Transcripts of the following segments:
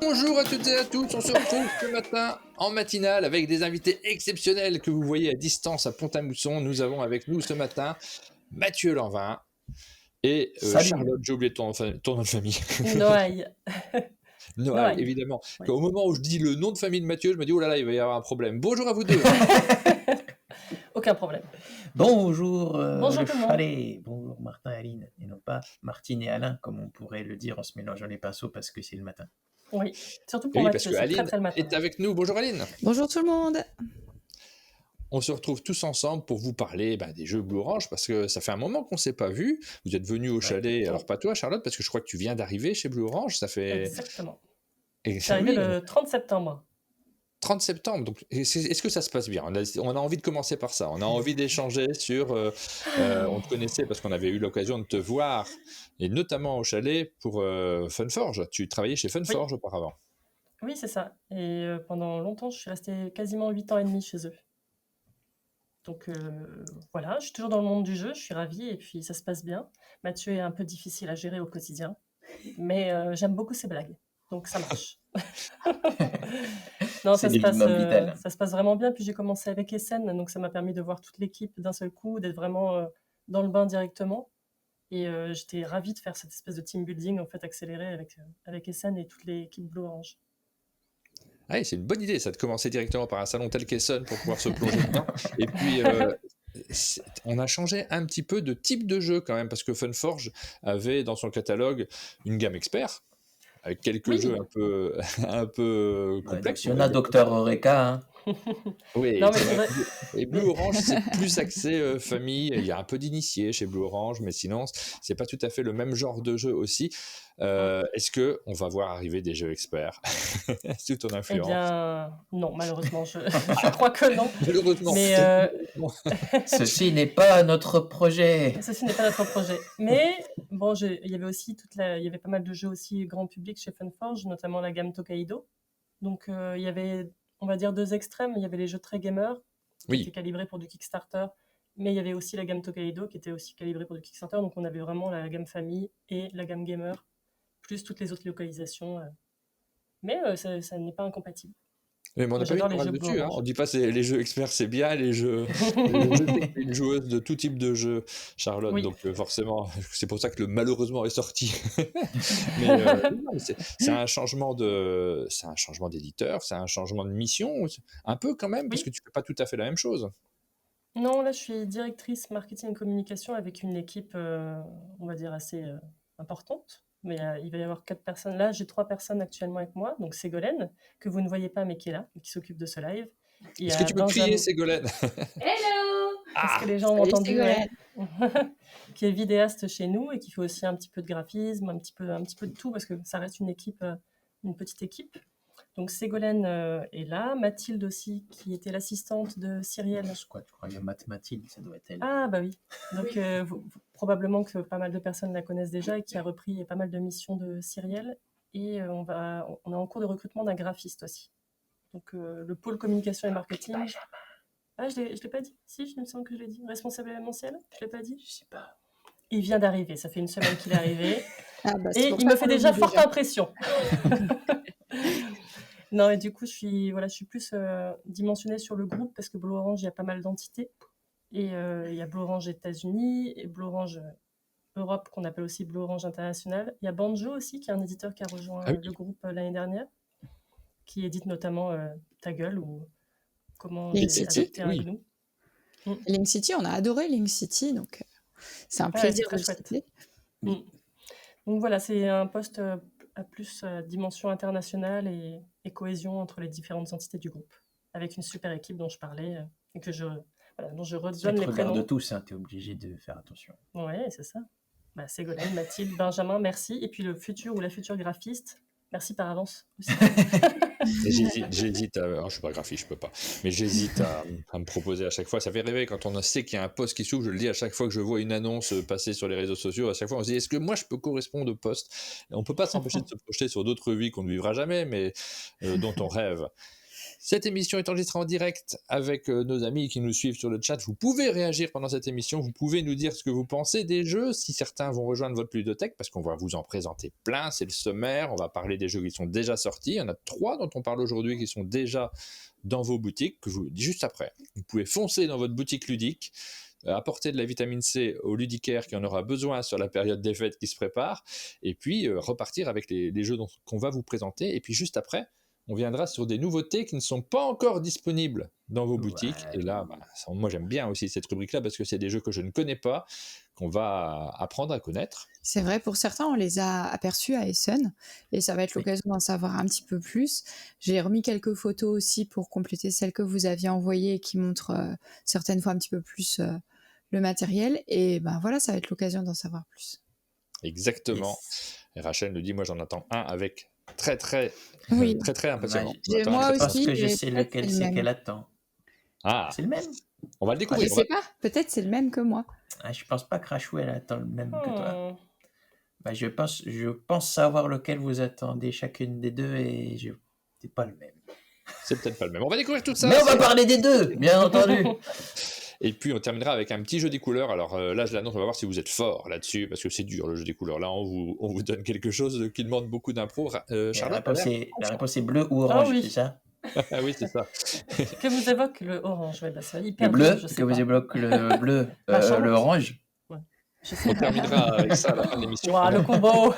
Bonjour à toutes et à tous, on se retrouve ce matin en matinale avec des invités exceptionnels que vous voyez à distance à Pont-à-Mousson. Nous avons avec nous ce matin Mathieu Lanvin et Salut. Charlotte, j'ai oublié ton nom de famille. Noailles. Noailles, Noailles. évidemment. Oui. Au moment où je dis le nom de famille de Mathieu, je me dis oh là là, il va y avoir un problème. Bonjour à vous deux. Aucun problème. Bonjour, Bonjour le tout le monde. chalet. Bonjour Martin et Aline, et non pas Martine et Alain, comme on pourrait le dire en se mélangeant les pinceaux parce que c'est le matin. Oui, surtout pour Oui, parce Mathieu, que c'est très Aline très le matin. est avec nous. Bonjour Aline. Bonjour tout le monde. On se retrouve tous ensemble pour vous parler des jeux Blue Orange parce que ça fait un moment qu'on ne s'est pas vu. Vous êtes venus au chalet, alors pas toi Charlotte, parce que je crois que tu viens d'arriver chez Blue Orange. Ça fait. Exactement. Et C'est arrivé le 30 septembre. 30 septembre, donc est-ce que ça se passe bien? On a envie de commencer par ça. On a envie d'échanger sur. On te connaissait parce qu'on avait eu l'occasion de te voir, et notamment au chalet pour Funforge. Tu travaillais chez Funforge auparavant. Oui, c'est ça. Et pendant longtemps, je suis restée quasiment 8 ans et demi chez eux. Donc voilà, je suis toujours dans le monde du jeu, je suis ravie et puis ça se passe bien. Mathieu est un peu difficile à gérer au quotidien, mais j'aime beaucoup ses blagues, donc ça marche. Non, ça se passe vraiment bien. Puis j'ai commencé avec Essen, donc ça m'a permis de voir toute l'équipe d'un seul coup, d'être vraiment dans le bain directement. Et j'étais ravie de faire cette espèce de team building en fait accéléré avec Essen et toute l'équipe Blue Orange. Ah oui, c'est une bonne idée, ça, de commencer directement par un salon tel qu'Essen pour pouvoir se plonger dedans. Et puis, on a changé un petit peu de type de jeu quand même, parce que Funforge avait dans son catalogue une gamme expert, avec quelques jeux un peu complexes. Il y en a Docteur Eureka. Hein. Oui, non, mais c'est vrai. Et Blue Orange, c'est plus axé famille. Il y a un peu d'initiés chez Blue Orange, mais sinon, c'est pas tout à fait le même genre de jeu aussi. Est-ce qu'on va voir arriver des jeux experts sous ton influence? Eh bien, non, malheureusement, je crois que non. Malheureusement. Mais ceci n'est pas notre projet. Ceci n'est pas notre projet. Mais bon, il y avait aussi il y avait pas mal de jeux aussi grand public chez Funforge, notamment la gamme Tokaido. Donc il y avait, on va dire, deux extrêmes. Il y avait les jeux très gamers qui étaient calibrés pour du Kickstarter, mais il y avait aussi la gamme Tokaido qui était aussi calibrée pour du Kickstarter. Donc on avait vraiment la gamme famille et la gamme gamer, plus toutes les autres localisations. Mais ça n'est pas incompatible. Mais on n'a pas mis de parole dessus, hein. On dit pas les jeux experts c'est bien, les jeux une joueuse de tout type de jeu, Charlotte, oui. Donc forcément, c'est pour ça que le malheureusement est sorti. Mais c'est un changement d'éditeur, c'est un changement de mission, un peu quand même, parce que tu fais pas tout à fait la même chose. Non, là je suis directrice marketing et communication avec une équipe, on va dire assez importante. Mais il va y avoir 4 personnes. Là, j'ai 3 personnes actuellement avec moi. Donc, Ségolène, que vous ne voyez pas, mais qui est là, qui s'occupe de ce live. Est-ce que tu peux crier, Ségolène? Hello! Est-ce que les gens ont entendu? Qui est vidéaste chez nous et qui fait aussi un petit peu de graphisme, un petit peu de tout, parce que ça reste une petite équipe. Donc, Ségolène est là. Mathilde aussi, qui était l'assistante de Cyrielle. Tu croyais Mathilde, ça doit être elle. Ah, bah oui. Donc, probablement que pas mal de personnes la connaissent déjà et qui a repris pas mal de missions de Cyrielle. Et on est en cours de recrutement d'un graphiste aussi. Donc, le pôle communication et marketing. Ah, je l'ai pas dit. Si, il me semble que je l'ai dit. Responsable événementiel, je l'ai pas dit. Je sais pas. Il vient d'arriver. Ça fait une semaine qu'il est arrivé. Et il me fait déjà forte impression. Non, et du coup, je suis plus dimensionnée sur le groupe parce que Blue Orange, il y a pas mal d'entités. Et il y a Blue Orange États-Unis et Blue Orange Europe, qu'on appelle aussi Blue Orange International. Il y a Banjo aussi, qui est un éditeur qui a rejoint le groupe l'année dernière, qui édite notamment Ta Gueule ou Comment j'ai adopté un gnou. Link City, on a adoré Link City, donc c'est un plaisir de citer. Donc voilà, c'est un poste à plus dimension internationale et cohésion entre les différentes entités du groupe, avec une super équipe dont je parlais et dont je redonne les prénoms. De tous, hein, tu es obligé de faire attention. Oui, c'est ça. Ségolène, Mathilde, Benjamin, merci. Et puis le futur ou la future graphiste, merci par avance aussi. J'hésite je suis pas graphiste, je peux pas, mais j'hésite à me proposer à chaque fois. Ça fait rêver quand on sait qu'il y a un poste qui s'ouvre. Je le dis à chaque fois que je vois une annonce passer sur les réseaux sociaux. À chaque fois, on se dit est-ce que moi je peux correspondre au poste? Et on peut pas s'empêcher de se projeter sur d'autres vies qu'on ne vivra jamais, mais dont on rêve. Cette émission est enregistrée en direct avec nos amis qui nous suivent sur le chat. Vous pouvez réagir pendant cette émission, vous pouvez nous dire ce que vous pensez des jeux, si certains vont rejoindre votre ludothèque, parce qu'on va vous en présenter plein, c'est le sommaire, on va parler des jeux qui sont déjà sortis. Il y en a 3 dont on parle aujourd'hui qui sont déjà dans vos boutiques, que je vous dis juste après. Vous pouvez foncer dans votre boutique ludique, apporter de la vitamine C au ludicaire qui en aura besoin sur la période des fêtes qui se prépare, et puis repartir avec les jeux qu'on va vous présenter, et puis juste après, on viendra sur des nouveautés qui ne sont pas encore disponibles dans vos boutiques. Et là, moi j'aime bien aussi cette rubrique-là parce que c'est des jeux que je ne connais pas, qu'on va apprendre à connaître. C'est vrai, pour certains, on les a aperçus à Essen et ça va être l'occasion d'en savoir un petit peu plus. J'ai remis quelques photos aussi pour compléter celles que vous aviez envoyées et qui montrent certaines fois un petit peu plus le matériel. Et ben voilà, ça va être l'occasion d'en savoir plus. Exactement. Yes. Et Rachel nous dit, moi j'en attends un avec très impatient. Moi Je pense aussi, que je et sais peut-être lequel c'est le c'est même. qu'elle attend. Ah, C'est le même? on va le Je découvrir. sais pas, peut-être c'est le même que moi. Je pense pas que Rachou elle attend le même que toi. Oh. Je pense savoir lequel vous attendez chacune des deux et c'est pas le même. C'est peut-être pas le même. On va découvrir tout ça. Mais on va parler des deux, bien entendu. Et puis on terminera avec un petit jeu des couleurs. Alors là, je l'annonce, on va voir si vous êtes fort là-dessus, parce que c'est dur le jeu des couleurs. Là, on vous donne quelque chose qui demande beaucoup d'impro. Charlotte, La réponse est bleu ou orange, oui. c'est ça? Ah oui, c'est ça. Que vous évoque le orange, ouais, c'est hyper Le bleu, dur, je sais que vous pas. évoque le bleu, Charlotte. le orange. Je sais On pas. terminera avec ça à la fin de l'émission. Ouah, le combo.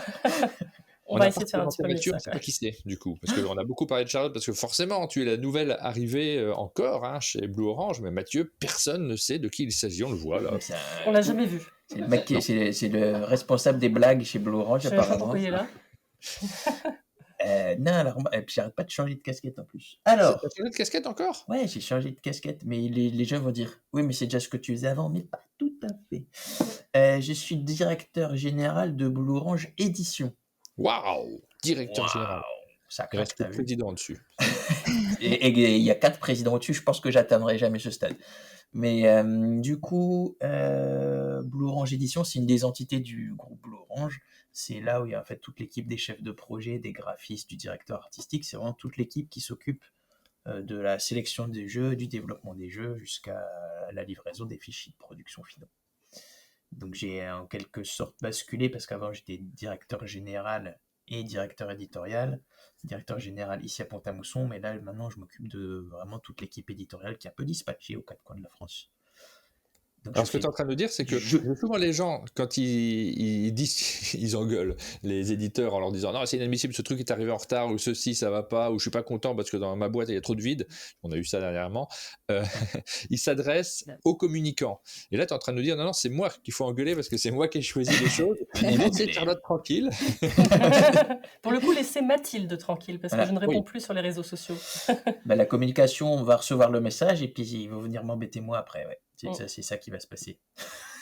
On va a essayer de faire un petit peu mieux Mathieu, que on ça. sait pas qui c'est du coup, parce qu'on a beaucoup parlé de Charlotte, parce que forcément tu es la nouvelle arrivée encore chez Blue Orange, mais Mathieu, personne ne sait de qui il s'agit, on le voit là. On l'a jamais vu. C'est le mec c'est le responsable des blagues chez Blue Orange, Je sais pas apparemment. pourquoi il est là. Non, alors, et puis j'arrête pas de changer de casquette en plus. Alors, T'as changé de casquette encore? ouais, j'ai changé de casquette, mais les gens vont dire, oui, mais c'est déjà ce que tu faisais avant, mais pas tout à fait. Je suis directeur général de Blue Orange Édition. Waouh! Directeur général. Ça Il craque, reste t'as le vu. président dessus. Et il y a 4 présidents au-dessus, je pense que j'atteindrai jamais ce stade. Mais du coup, Blue Orange Édition, c'est une des entités du groupe Blue Orange. C'est là où il y a en fait toute l'équipe des chefs de projet, des graphistes, du directeur artistique. C'est vraiment toute l'équipe qui s'occupe de la sélection des jeux, du développement des jeux, jusqu'à la livraison des fichiers de production finaux. Donc j'ai en quelque sorte basculé, parce qu'avant j'étais directeur général et directeur éditorial. Directeur général ici à Pont-à-Mousson, mais là maintenant je m'occupe de vraiment toute l'équipe éditoriale qui est un peu dispatchée aux 4 coins de la France. Donc, Alors, ce que tu es en train de dire, c'est que souvent les gens, quand ils disent, ils engueulent les éditeurs en leur disant non, c'est inadmissible, ce truc est arrivé en retard, ou ceci, ça va pas, ou je suis pas content parce que dans ma boîte il y a trop de vide. On a eu ça dernièrement. Ils s'adressent aux communicants. Et là, tu es en train de nous dire non, c'est moi qu'il faut engueuler parce que c'est moi qui ai choisi les choses. Laissez Charlotte tranquille. Pour le coup, laissez Mathilde tranquille, parce que je ne réponds plus sur les réseaux sociaux. La communication, on va recevoir le message et puis il va venir m'embêter moi après. Ouais. C'est ça qui va se passer.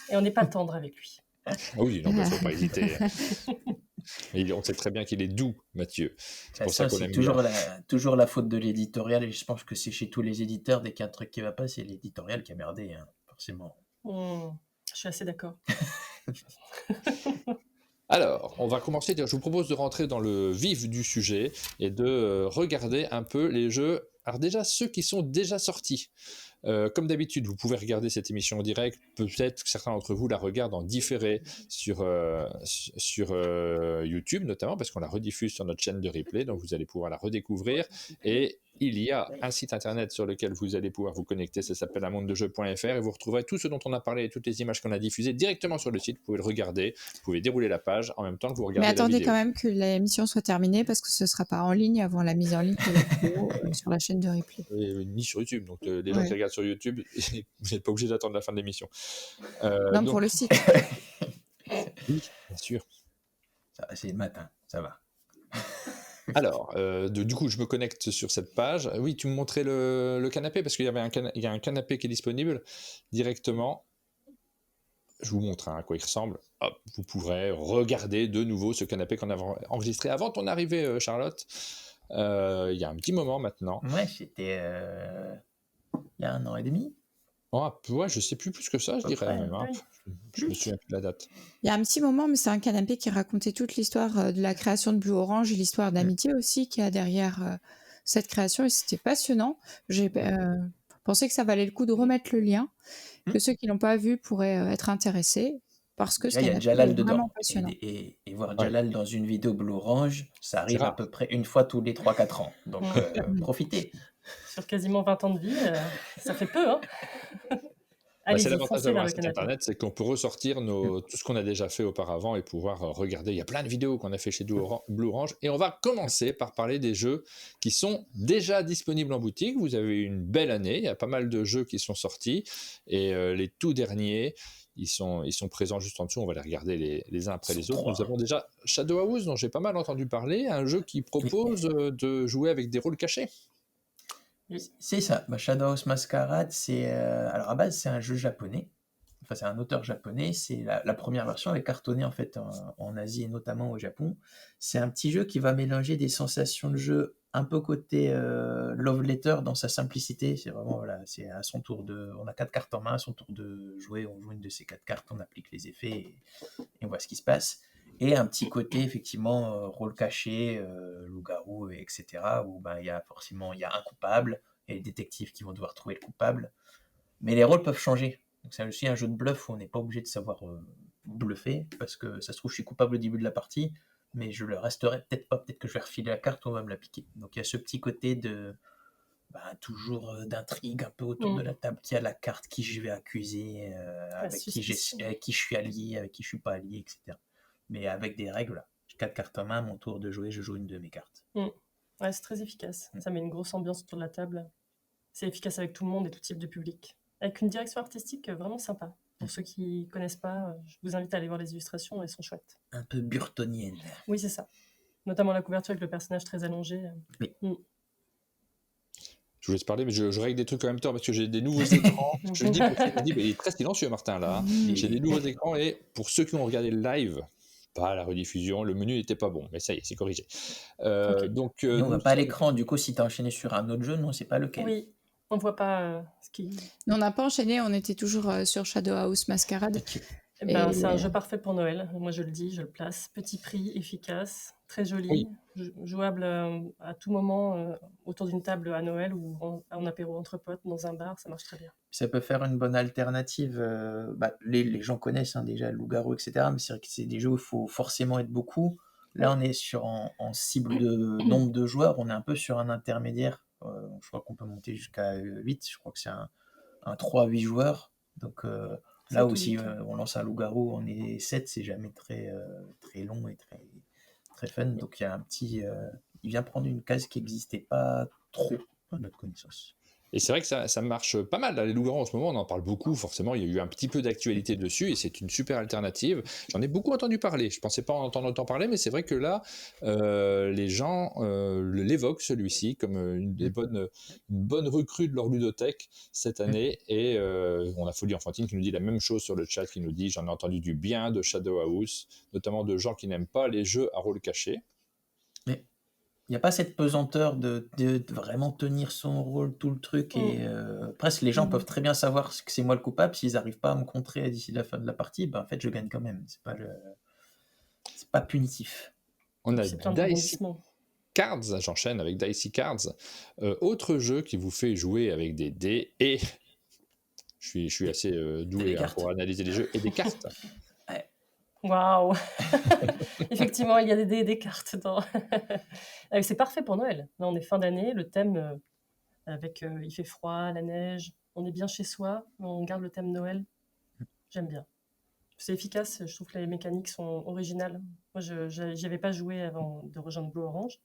Et on n'est pas tendre avec lui. Ah oui, non, il ne faut pas hésiter. Et on sait très bien qu'il est doux, Mathieu. C'est pour ça qu'on aime toujours la faute de l'éditorial, et je pense que c'est chez tous les éditeurs, dès qu'il y a un truc qui ne va pas, c'est l'éditorial qui a merdé, hein, forcément. Je suis assez d'accord. Alors, on va commencer. Je vous propose de rentrer dans le vif du sujet et de regarder un peu les jeux. Alors déjà, ceux qui sont déjà sortis. Comme d'habitude, vous pouvez regarder cette émission en direct. Peut-être que certains d'entre vous la regardent en différé sur YouTube, notamment parce qu'on la rediffuse sur notre chaîne de replay. Donc, vous allez pouvoir la redécouvrir. Et il y a un site internet sur lequel vous allez pouvoir vous connecter. Ça s'appelle amondedejeux.fr et vous retrouverez tout ce dont on a parlé et toutes les images qu'on a diffusées directement sur le site. Vous pouvez le regarder. Vous pouvez dérouler la page en même temps que vous regardez la vidéo. Mais attendez quand même que l'émission soit terminée parce que ce ne sera pas en ligne avant la mise en ligne de la vidéo sur la chaîne de replay. Ni sur YouTube. Donc, les gens qui regardent sur YouTube, vous n'êtes pas obligé d'attendre la fin de l'émission. Non, pour le site. Oui, bien sûr. C'est le matin, ça va. Alors, du coup, je me connecte sur cette page. Oui, tu me montrais le canapé, parce qu'il y avait un canapé qui est disponible directement. Je vous montre à quoi il ressemble. Hop, vous pourrez regarder de nouveau ce canapé qu'on avait enregistré avant ton arrivée, Charlotte. Il y a un petit moment maintenant. Ouais, c'était il y a 1 an et demi. Ouais, je sais plus que ça, je dirais. Même, hein. Je me souviens plus de la date. Il y a un petit moment, mais c'est un canapé qui racontait toute l'histoire de la création de Blue Orange et l'histoire d'amitié aussi qu'il y a derrière cette création et c'était passionnant. J'ai pensé que ça valait le coup de remettre le lien, que ceux qui l'ont pas vu pourraient être intéressés parce que Déjà, il c'était y a Jalal vraiment dedans. passionnant. Et voir Ouais, Jalal dans une vidéo Blue Orange, ça c'est arrive à rare. peu près une fois tous les 3-4 ans. Donc, Mm. profitez. Sur quasiment 20 ans de vie, ça fait peu, hein. Bah, c'est Allez-y, l'avantage foncez vers d'avoir un le site canapé. internet, c'est qu'on peut ressortir tout ce qu'on a déjà fait auparavant et pouvoir regarder. Il y a plein de vidéos qu'on a fait chez Blue Orange. Et on va commencer par parler des jeux qui sont déjà disponibles en boutique. Vous avez eu une belle année. Il y a pas mal de jeux qui sont sortis. Et les tout derniers, ils sont présents juste en dessous. On va les regarder les uns après Ils les sont autres. Nous 3. avons déjà Shadow House, dont j'ai pas mal entendu parler. Un jeu qui propose de jouer avec des rôles cachés. Oui. C'est ça. Bah, Shadow's Masquerade, alors à base, c'est un jeu japonais. Enfin, c'est un auteur japonais. C'est la première version avec cartonné en fait en Asie et notamment au Japon. C'est un petit jeu qui va mélanger des sensations de jeu un peu côté Love Letter dans sa simplicité. C'est vraiment, voilà, c'est à son tour on a 4 cartes en main, à son tour de jouer, on joue une de ces 4 cartes, on applique les effets et on voit ce qui se passe. Et un petit côté, effectivement, rôle caché, loup-garou, etc., où ben, il y a un coupable et les détectives qui vont devoir trouver le coupable. Mais les rôles peuvent changer. Donc c'est aussi un jeu de bluff où on n'est pas obligé de savoir bluffer, parce que ça se trouve, je suis coupable au début de la partie, mais je le resterai peut-être pas, peut-être que je vais refiler la carte ou on va me la piquer. Donc il y a ce petit côté de toujours d'intrigue un peu autour de la table, qui a la carte, qui je vais accuser, avec qui je suis allié, avec qui je suis pas allié, etc. Mais avec des règles, là. J'ai 4 cartes en main, mon tour de jouer, je joue une de mes cartes. Ouais, c'est très efficace. Ça met une grosse ambiance autour de la table. C'est efficace avec tout le monde et tout type de public. Avec une direction artistique vraiment sympa. Pour ceux qui connaissent pas, je vous invite à aller voir les illustrations, elles sont chouettes. Un peu burtonienne. Oui, c'est ça. Notamment la couverture avec le personnage très allongé. Oui. Je voulais te parler, mais je règle des trucs en même temps parce que j'ai des nouveaux écrans. Je le dis parce qu'il me dit, il est très silencieux, Martin, là. J'ai des nouveaux écrans et pour ceux qui ont regardé le live, pas la rediffusion, le menu n'était pas bon, mais ça y est, c'est corrigé. Ok. Donc, Nous, on va pas à l'écran, du coup, si tu as enchaîné sur un autre jeu, non, c'est pas lequel. Oui, on voit pas ce qui. On n'a pas enchaîné, on était toujours sur Shadow House Masquerade. Eh ben, c'est un jeu parfait pour Noël. Moi, je le dis, je le place. Petit prix, efficace, très joli, jouable à tout moment autour d'une table à Noël ou en apéro entre potes dans un bar, ça marche très bien. Ça peut faire une bonne alternative. Les gens connaissent déjà le loup-garou, etc. Mais c'est vrai que c'est des jeux où il faut forcément être beaucoup. Là, on est en cible de nombre de joueurs. On est un peu sur un intermédiaire. Je crois qu'on peut monter jusqu'à 8. Je crois que c'est un 3-8 joueurs. Donc là aussi, on lance un loup-garou, on est 7. C'est jamais très, très long et très, très fun. Donc il y a un petit... il vient prendre une case qui n'existait pas trop à notre connaissance. Et c'est vrai que ça marche pas mal. Là, les loups-garous, en ce moment, on en parle beaucoup. Forcément, il y a eu un petit peu d'actualité dessus et c'est une super alternative. J'en ai beaucoup entendu parler. Je pensais pas en entendre autant parler, mais c'est vrai que là, les gens l'évoquent, celui-ci, comme une bonne recrue de leur ludothèque cette année. Et on a Folie Enfantine qui nous dit la même chose sur le chat, qui nous dit j'en ai entendu du bien de Shadow House, notamment de gens qui n'aiment pas les jeux à rôle caché. Il n'y a pas cette pesanteur de vraiment tenir son rôle, tout le truc. Et presque, les gens peuvent très bien savoir que c'est moi le coupable. S'ils n'arrivent pas à me contrer d'ici la fin de la partie, en fait, je gagne quand même. C'est pas punitif. On a Dicey Cards, j'enchaîne avec Dicey Cards. Autre jeu qui vous fait jouer avec des dés et... Je suis assez doué pour analyser les jeux et des cartes. Waouh. Effectivement, il y a des dés et des cartes. C'est parfait pour Noël. Là, on est fin d'année, le thème avec il fait froid, la neige, on est bien chez soi, on garde le thème Noël. J'aime bien. C'est efficace, je trouve que les mécaniques sont originales. Moi, j'y avais pas joué avant de rejoindre Blue Orange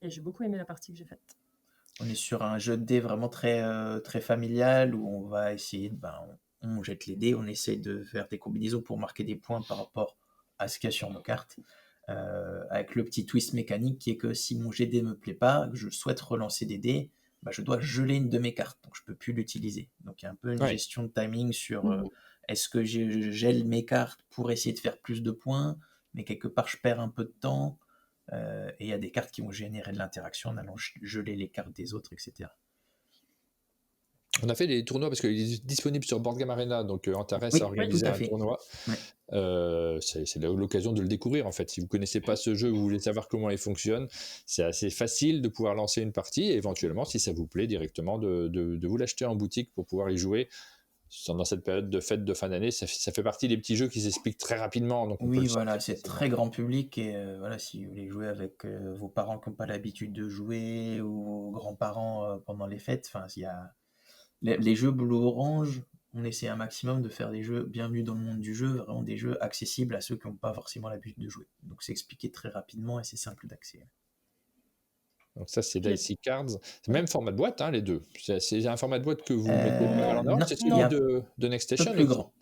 et j'ai beaucoup aimé la partie que j'ai faite. On est sur un jeu de dés vraiment très, très familial où on va essayer, on jette les dés, on essaie de faire des combinaisons pour marquer des points par rapport à ce qu'il y a sur nos cartes, avec le petit twist mécanique qui est que si mon jet de dés me plaît pas, que je souhaite relancer des dés, je dois geler une de mes cartes, donc je peux plus l'utiliser. Donc il y a un peu une gestion de timing sur est-ce que je gèle mes cartes pour essayer de faire plus de points, mais quelque part je perds un peu de temps. Et il y a des cartes qui vont générer de l'interaction en allant geler les cartes des autres, etc. On a fait les tournois parce qu'il est disponible sur Board Game Arena, donc Antares Oui, a organisé tout à un fait. tournoi. Ouais. C'est l'occasion de le découvrir en fait. Si vous connaissez pas ce jeu, vous voulez savoir comment il fonctionne, c'est assez facile de pouvoir lancer une partie et éventuellement, si ça vous plaît, directement de vous l'acheter en boutique pour pouvoir y jouer. Dans cette période de fête de fin d'année, ça fait partie des petits jeux qui s'expliquent très rapidement. Donc on peut Oui, le voilà, sortir c'est facilement. très grand public et voilà, si vous voulez jouer avec vos parents qui n'ont pas l'habitude de jouer ou vos grands-parents pendant les fêtes, enfin, il y a les jeux Blue Orange, on essaie un maximum de faire des jeux bienvenus dans le monde du jeu, vraiment des jeux accessibles à ceux qui n'ont pas forcément l'habitude de jouer. Donc c'est expliqué très rapidement et c'est simple d'accès. Donc ça, c'est Dicey Cards. C'est le même format de boîte, hein, les deux. C'est un format de boîte que vous mettez pas mal en avant. Non, C'est il y celui a de Next un peu Station plus aussi. grand.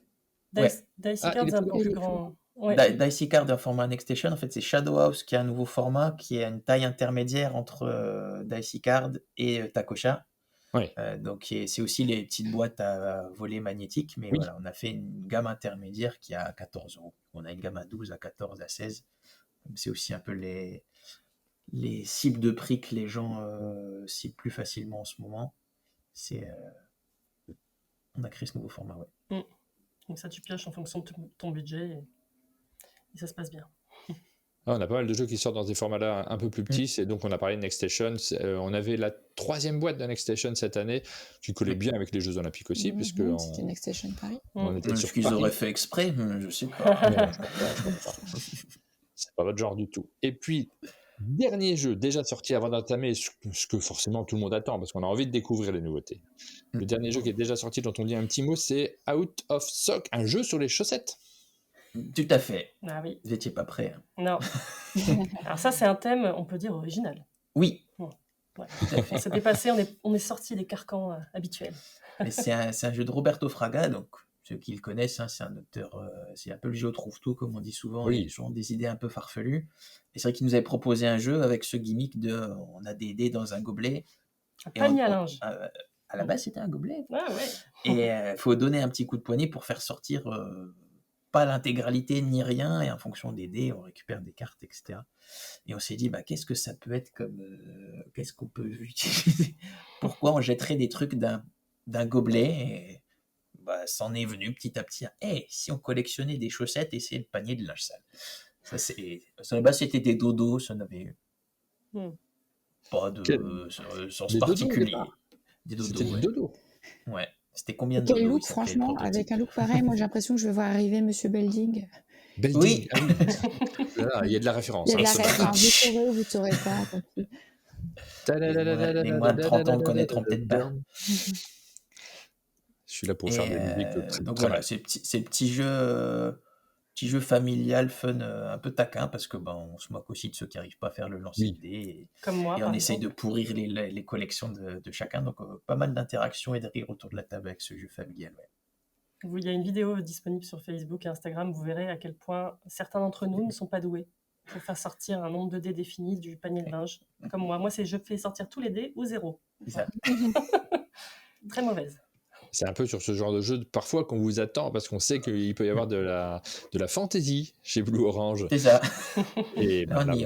Ouais. Dicey Ah, Cards il est est un plus peu grand. plus grand. Ouais. Dicey Card est un format Next Station. En fait, c'est Shadow House qui a un nouveau format qui est une taille intermédiaire entre Dicey Card et Takosha. Ouais. Donc c'est aussi les petites boîtes à volet magnétique, mais Oui. voilà, on a fait une gamme intermédiaire qui est à 14 €. On a une gamme à 12, à 14, à 16. C'est aussi un peu les cibles de prix que les gens ciblent plus facilement en ce moment. On a créé ce nouveau format, ouais. Donc ça, tu pioches en fonction de ton budget et ça se passe bien. Ah, on a pas mal de jeux qui sortent dans des formats-là un peu plus petits. Donc on a parlé de Next Station. On avait la 3e boîte de Next Station cette année qui collait bien avec les Jeux Olympiques aussi, puisque C'était Next Station Paris. on était Est-ce sur qu'ils Paris. auraient fait exprès? Je sais pas. Non, je comprends pas. C'est pas votre genre du tout. Et puis, dernier jeu déjà sorti avant d'entamer ce que forcément tout le monde attend, parce qu'on a envie de découvrir les nouveautés. Le dernier jeu qui est déjà sorti, dont on dit un petit mot, c'est Out of Sock, un jeu sur les chaussettes. Tout à fait. Ah oui. Vous n'étiez pas prêt. Hein. Non. Alors ça, c'est un thème, on peut dire, original. Oui. Ouais. On s'est dépassé, on est sorti des carcans habituels. Mais c'est un jeu de Roberto Fraga, donc ceux qui le connaissent, hein, c'est un auteur, c'est un peu le jeu trouve-tout, comme on dit souvent, Oui. il a toujours des idées un peu farfelues. Et c'est vrai qu'il nous avait proposé un jeu avec ce gimmick de on a des dés dans un gobelet. Un panier à linge. À la base, c'était un gobelet. Ah ouais. Et il faut donner un petit coup de poignet pour faire sortir pas l'intégralité ni rien, et en fonction des dés, on récupère des cartes, etc. Et on s'est dit, qu'est-ce que ça peut être comme... qu'est-ce qu'on peut utiliser? Pourquoi on jetterait des trucs d'un gobelet? Et c'en est venu petit à petit. Si on collectionnait des chaussettes et c'est le panier de linge sale. À la base, c'était des dodos, ça n'avait pas de sens particulier. Des dodos, C'était des dodos. Ouais. C'était combien de Quel dodos look, franchement, avec un look pareil, moi j'ai l'impression que je vais voir arriver Monsieur Belding. Belding, oui. Ah oui. Là, il y a de la référence. Il y a de la référence. Vous saurez pas. Les moins de 30 ans ne connaîtront peut-être pas. Je suis là pour faire des musiques très, donc très voilà, mal. c'est petit jeu familial, fun, un peu taquin, parce que on se moque aussi de ceux qui n'arrivent pas à faire le lancer de dés. Comme moi. Et on essaye de pourrir les collections de chacun. Donc pas mal d'interactions et de rire autour de la table avec ce jeu familial. Ouais. Il y a une vidéo disponible sur Facebook et Instagram, vous verrez à quel point certains d'entre nous ne sont pas doués pour faire sortir un nombre de dés défini du panier de linge. Comme moi. Moi, c'est je fais sortir tous les dés ou 0. C'est ça. Très mauvaise. C'est un peu sur ce genre de jeu parfois qu'on vous attend parce qu'on sait qu'il peut y avoir de la fantaisie chez Blue Orange. C'est ça. Et on y est.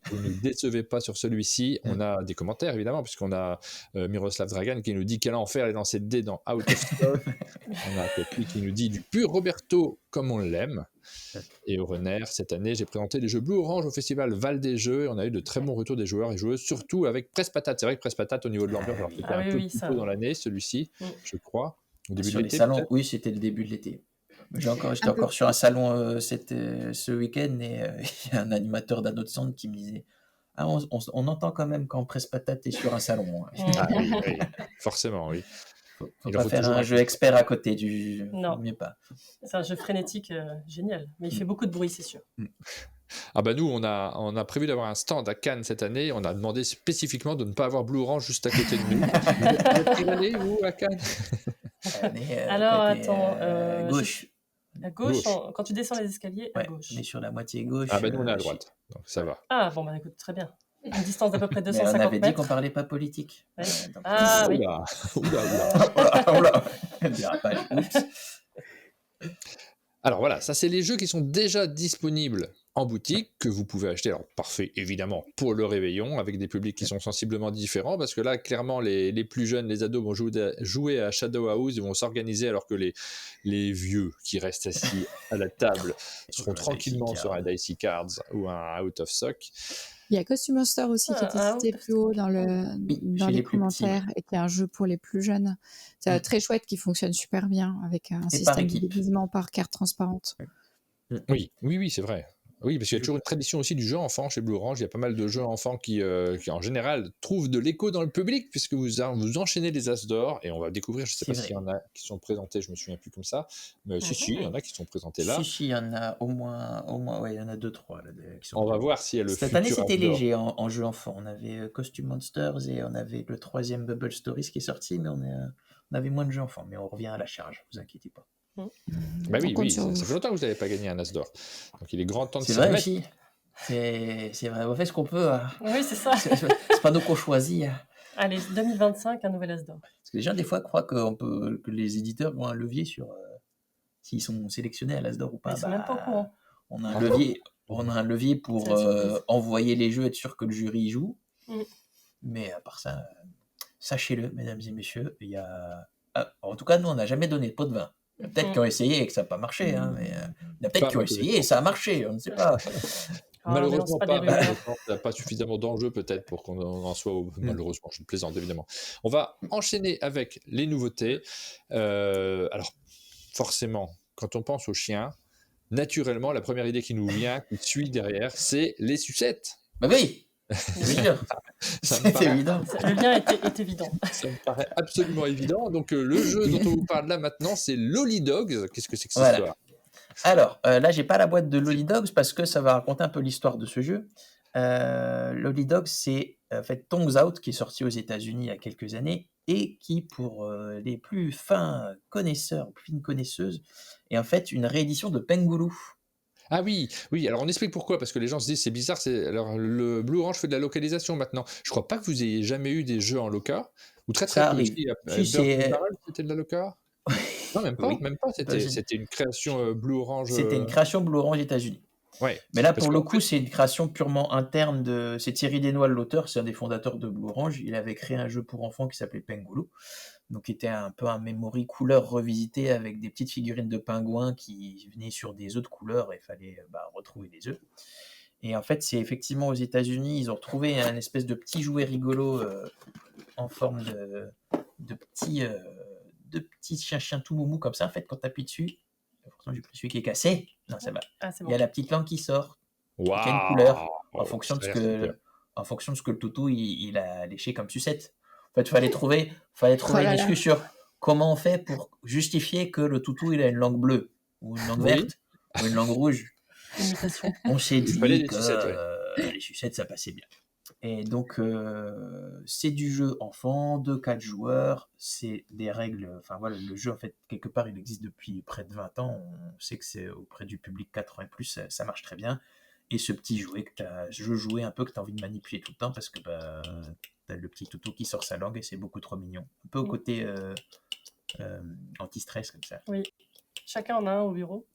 Vous ne nous décevez pas sur celui-ci. On a des commentaires évidemment, puisqu'on a Miroslav Dragan qui nous dit quel enfer les lancer de dés dans Out of Stock. On a Pepi qui nous dit du pur Roberto comme on l'aime. Et au Renner, cette année, j'ai présenté les jeux Blue Orange au festival Val des Jeux et on a eu de très bons retours des joueurs et joueuses, surtout avec Presse Patate. C'est vrai que Presse Patate, au niveau de l'ambiance, alors c'était un peu plus tôt dans l'année, celui-ci, je crois. Au début sur de les l'été, salons, oui, c'était le début de l'été. J'étais encore sur un salon ce week-end et il y a un animateur d'un autre centre qui me disait on entend quand même quand Presse Patate est sur un salon. Ah oui, forcément, oui. Faut pas faire un jeu expert à côté du... Non. Mieux pas. C'est un jeu frénétique génial, mais il fait beaucoup de bruit, c'est sûr. Ah nous, on a prévu d'avoir un stand à Cannes cette année. On a demandé spécifiquement de ne pas avoir Blue Orange juste à côté de nous. Vous êtes allé où à Cannes? Alors, attends. Gauche. À gauche. Quand tu descends les escaliers, à gauche. On est sur la moitié gauche. Ah nous, on est à droite. Donc ça va. Ah bon, écoute, très bien. Une distance d'à peu près 250 mètres. On avait dit qu'on parlait pas politique. Ouais. Oui. Oula. Alors voilà, ça c'est les jeux qui sont déjà disponibles en boutique que vous pouvez acheter. Alors, parfait, évidemment, pour le réveillon, avec des publics qui sont sensiblement différents, parce que là, clairement, les plus jeunes, les ados vont jouer à Shadow House, ils vont s'organiser, alors que les vieux qui restent assis à la table seront tranquillement sur un Dicey Cards ou un Out of Sock. Il y a Costume Monster aussi qui était cité plus haut dans les commentaires et qui est un jeu pour les plus jeunes. C'est très chouette, qui fonctionne super bien avec un système de déguisement par carte transparente. Oui, c'est vrai. Oui, parce qu'il y a toujours une tradition aussi du jeu enfant chez Blue Orange. Il y a pas mal de jeux enfants qui en général, trouvent de l'écho dans le public, puisque vous enchaînez les As d'or, et on va découvrir, je ne sais pas s'il y en a qui sont présentés, je ne me souviens plus comme ça, mais si, il y en a qui sont présentés là. Si, il y en a au moins ouais, il y en a 2-3 là, qui sont on va voir s'il y a le Cette année, c'était léger en jeu enfant. On avait Costume Monsters et on avait le 3e Bubble Stories qui est sorti, mais on avait moins de jeux enfants. Mais on revient à la charge, vous inquiétez pas. Bah oui, ça fait longtemps que vous n'avez pas gagné un As d'or. Donc il est grand temps de s'y remettre. C'est vrai aussi. C'est vrai, on fait ce qu'on peut. Oui, c'est ça. C'est pas nous qu'on choisit. Allez, 2025, un nouvel As d'or. Parce que les gens, des fois, croient que les éditeurs ont un levier sur s'ils sont sélectionnés à l'As d'or ou pas. Ils sont même pas au courant. On a un levier pour envoyer les jeux, être sûr que le jury y joue. Mais à part ça, sachez-le, mesdames et messieurs, il y a... en tout cas, nous, on n'a jamais donné de pot de vin. Il y a peut-être qui ont essayé et que ça n'a pas marché, mais il y a peut-être qui ont essayé et ça a marché, on ne sait pas. Malheureusement pas, ça n'a pas suffisamment d'enjeux peut-être pour qu'on en soit malheureusement, je plaisante évidemment. On va enchaîner avec les nouveautés. Alors, forcément, quand on pense aux chiens, naturellement, la première idée qui nous vient, qui suit derrière, c'est les sucettes. Bah oui. C'est évident. Le lien est évident. Ça me paraît absolument évident. Donc le jeu dont on vous parle là maintenant, c'est Lolly Dogs. Qu'est-ce que c'est que cette histoire ? Alors là, j'ai pas la boîte de Lolly Dogs parce que ça va raconter un peu l'histoire de ce jeu. Lolly Dogs, c'est en fait Tongues Out qui est sorti aux États-Unis il y a quelques années et qui, pour les plus fins connaisseurs, plus fines connaisseuses, est en fait une réédition de Pengoulou. Ah oui, alors on explique pourquoi, parce que les gens se disent c'est bizarre, alors le Blue Orange fait de la localisation maintenant. Je crois pas que vous ayez jamais eu des jeux en loca, ou très peu aussi. C'était de la loca. Non, même pas, c'était une création Blue Orange. C'était une création Blue Orange États-Unis. Ouais. Mais là, pour le coup, c'est une création purement interne c'est Thierry Desnoyers, l'auteur, c'est un des fondateurs de Blue Orange. Il avait créé un jeu pour enfants qui s'appelait Pengoulou. Donc, qui était un peu un memory couleur revisité avec des petites figurines de pingouins qui venaient sur des œufs de couleur et il fallait retrouver les œufs. Et en fait, c'est effectivement aux États-Unis, ils ont retrouvé un espèce de petit jouet rigolo en forme de petits chiens tout moumou comme ça. En fait, quand tu appuies dessus, pourtant j'ai pris celui qui est cassé. Non, ça va. C'est bon. Il y a la petite langue qui sort. Wow. Il y a une couleur en fonction de ce que le toutou il a léché comme sucette. En fait, il fallait trouver une excuse sur comment on fait pour justifier que le toutou il a une langue bleue ou une langue verte ou une langue rouge. On s'est dit que les sucettes ça passait bien. Et donc c'est du jeu enfant de 4 joueurs, c'est des règles, le jeu en fait quelque part il existe depuis près de 20 ans, on sait que c'est auprès du public 4 ans et plus, ça marche très bien. Et ce petit jouet que tu as envie de manipuler tout le temps parce que t'as le petit toutou qui sort sa langue et c'est beaucoup trop mignon. Un peu au côté anti-stress comme ça. Oui, chacun en a un au bureau.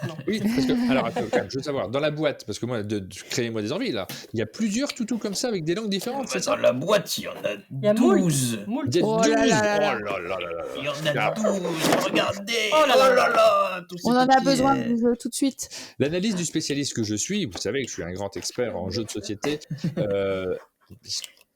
Non. Oui, parce que, alors attends, je veux savoir, dans la boîte, parce que moi, créez-moi des envies là, il y a plusieurs toutous comme ça avec des langues différentes, c'est ça ? Dans la boîte, il y en a 12. Moult. Il y a 12. Oh là là. Il y en a 12, regardez. Oh là là. On en a besoin de jeu tout de suite. L'analyse du spécialiste que je suis, vous savez que je suis un grand expert en jeux de société,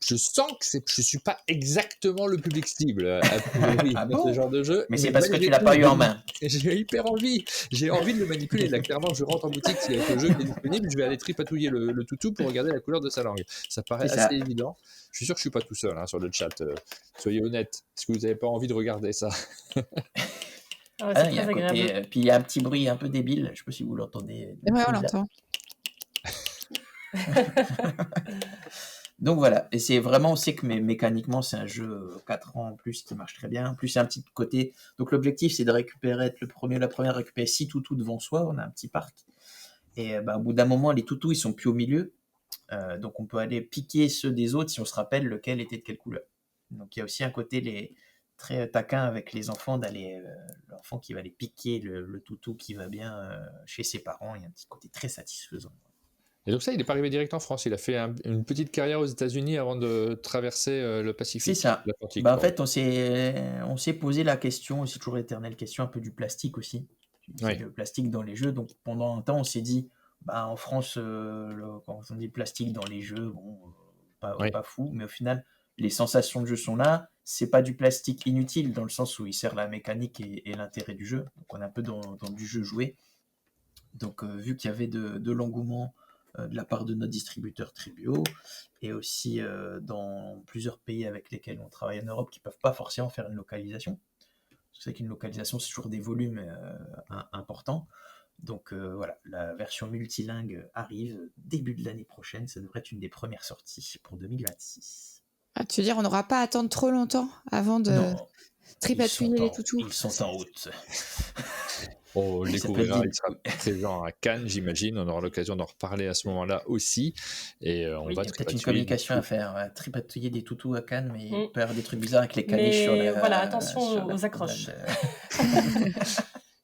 je sens que je suis pas exactement le public cible ce genre de jeu. Mais c'est parce que tu l'as pas eu en main. J'ai hyper envie. J'ai envie de le manipuler. Là, clairement, je rentre en boutique, si le jeu est disponible, je vais aller tripatouiller le toutou pour regarder la couleur de sa langue. Ça paraît assez évident. Je suis sûr que je suis pas tout seul sur le chat. Soyez honnête. Est-ce que vous n'avez pas envie de regarder ça ? C'est très agréable. Puis il y a un petit bruit un peu débile. Je sais pas si vous l'entendez. Ouais, on l'entend. Donc voilà, et c'est vraiment, on sait que mécaniquement c'est un jeu 4 ans en plus qui marche très bien. En plus, c'est un petit côté. Donc l'objectif c'est de récupérer, être la première à récupérer 6 toutous devant soi. On a un petit parc. Et au bout d'un moment, les toutous ils sont plus au milieu. Donc on peut aller piquer ceux des autres si on se rappelle lequel était de quelle couleur. Donc il y a aussi un côté très taquin avec les enfants, d'aller l'enfant qui va aller piquer le toutou qui va bien chez ses parents. Il y a un petit côté très satisfaisant. Et donc ça, il n'est pas arrivé direct en France. Il a fait une petite carrière aux États-Unis avant de traverser le C'est Pacifique, ça. l'Atlantique. En fait, on s'est posé la question, c'est toujours l'éternelle question, un peu du plastique aussi. Le plastique dans les jeux. Donc pendant un temps, on s'est dit, en France, quand on dit plastique dans les jeux, bon, pas fou, mais au final, les sensations de jeu sont là. C'est pas du plastique inutile dans le sens où il sert la mécanique et l'intérêt du jeu. Donc on est un peu dans du jeu joué. Donc vu qu'il y avait de l'engouement de la part de notre distributeur Tribio et aussi dans plusieurs pays avec lesquels on travaille en Europe qui ne peuvent pas forcément faire une localisation. C'est qu'une localisation, c'est toujours des volumes importants. Donc voilà, la version multilingue arrive début de l'année prochaine. Ça devrait être une des premières sorties pour 2026. Tu veux dire, on n'aura pas à attendre trop longtemps avant de tripatouiller les toutous? Ils sont en route. On le découvrira, il sera présent à Cannes, j'imagine. On aura l'occasion d'en reparler à ce moment-là aussi. Et on va peut-être une communication à faire. Tripatouiller des toutous à Cannes, mais il peut y avoir des trucs bizarres avec les caniches sur la... Voilà, attention aux accroches.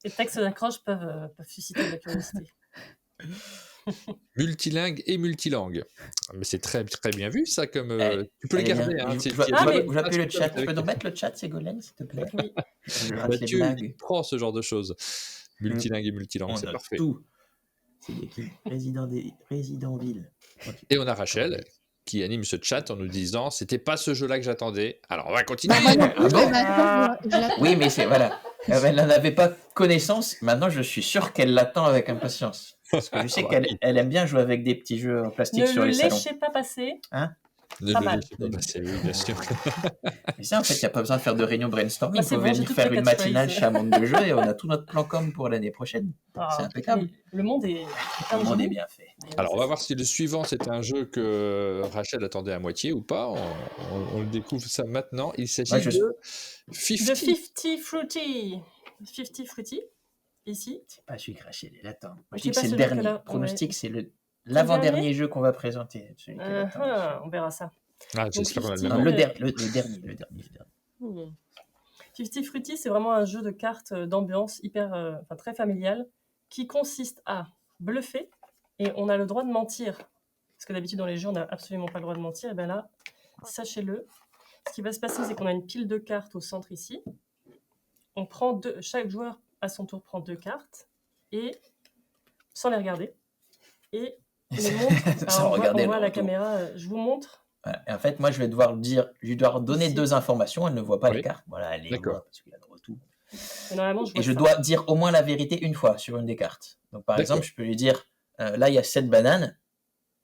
Les textes d'accroche peuvent susciter de la curiosité. Multilingue et multilangue. Mais c'est très, très bien vu, ça, comme... tu peux le garder. Vous appelez le chat. Tu peux nous mettre le chat, Ségolène, s'il te plaît? Oui. Mathieu, il prend ce genre de choses. Multilingue et multilangue, c'est parfait. Tout. C'est l'équipe Résidentville. Okay. Et on a Rachel qui anime ce chat en nous disant c'était pas ce jeu-là que j'attendais. Alors on va continuer. Oui, mais c'est voilà. Elle n'en avait pas connaissance. Maintenant, je suis sûr qu'elle l'attend avec impatience. Parce que je sais qu'elle aime bien jouer avec des petits jeux en plastique sur les salons. Ne le laissez pas passer. Hein? Pas mal. Oui, bien sûr. Mais ça, en fait, il n'y a pas besoin de faire de réunion brainstorming. Vous pouvez venir faire une matinale chez Monde de Jeu et on a tout notre plan com pour l'année prochaine. C'est impeccable. Le monde est bien fait. Alors, on va voir si le suivant, c'était un jeu que Rachel attendait à moitié ou pas. On le découvre ça maintenant. Il s'agit de 50 Fruity. 50 Fruity, ici. C'est pas celui que Rachel elle attend. Moi, je dis que c'est le dernier. Pronostic, c'est l'avant-dernier jeu qu'on va présenter. On verra ça. J'espère qu'on a le même. Le dernier. 50 Fruity, c'est vraiment un jeu de cartes d'ambiance très familial qui consiste à bluffer et on a le droit de mentir. Parce que d'habitude, dans les jeux, on n'a absolument pas le droit de mentir. Et bien là, sachez-le. Ce qui va se passer, c'est qu'on a une pile de cartes au centre ici. On prend chaque joueur, à son tour, prend 2 cartes et sans les regarder. Et les montre. On voit à la caméra, je vous montre. Voilà. Et en fait, moi, je vais devoir donner 2 informations. Elle ne voit pas les cartes. Voilà, elle les voit parce qu'il y a de retour. Et je dois dire au moins la vérité une fois sur une des cartes. Donc, par exemple, je peux lui dire, là, il y a 7 bananes.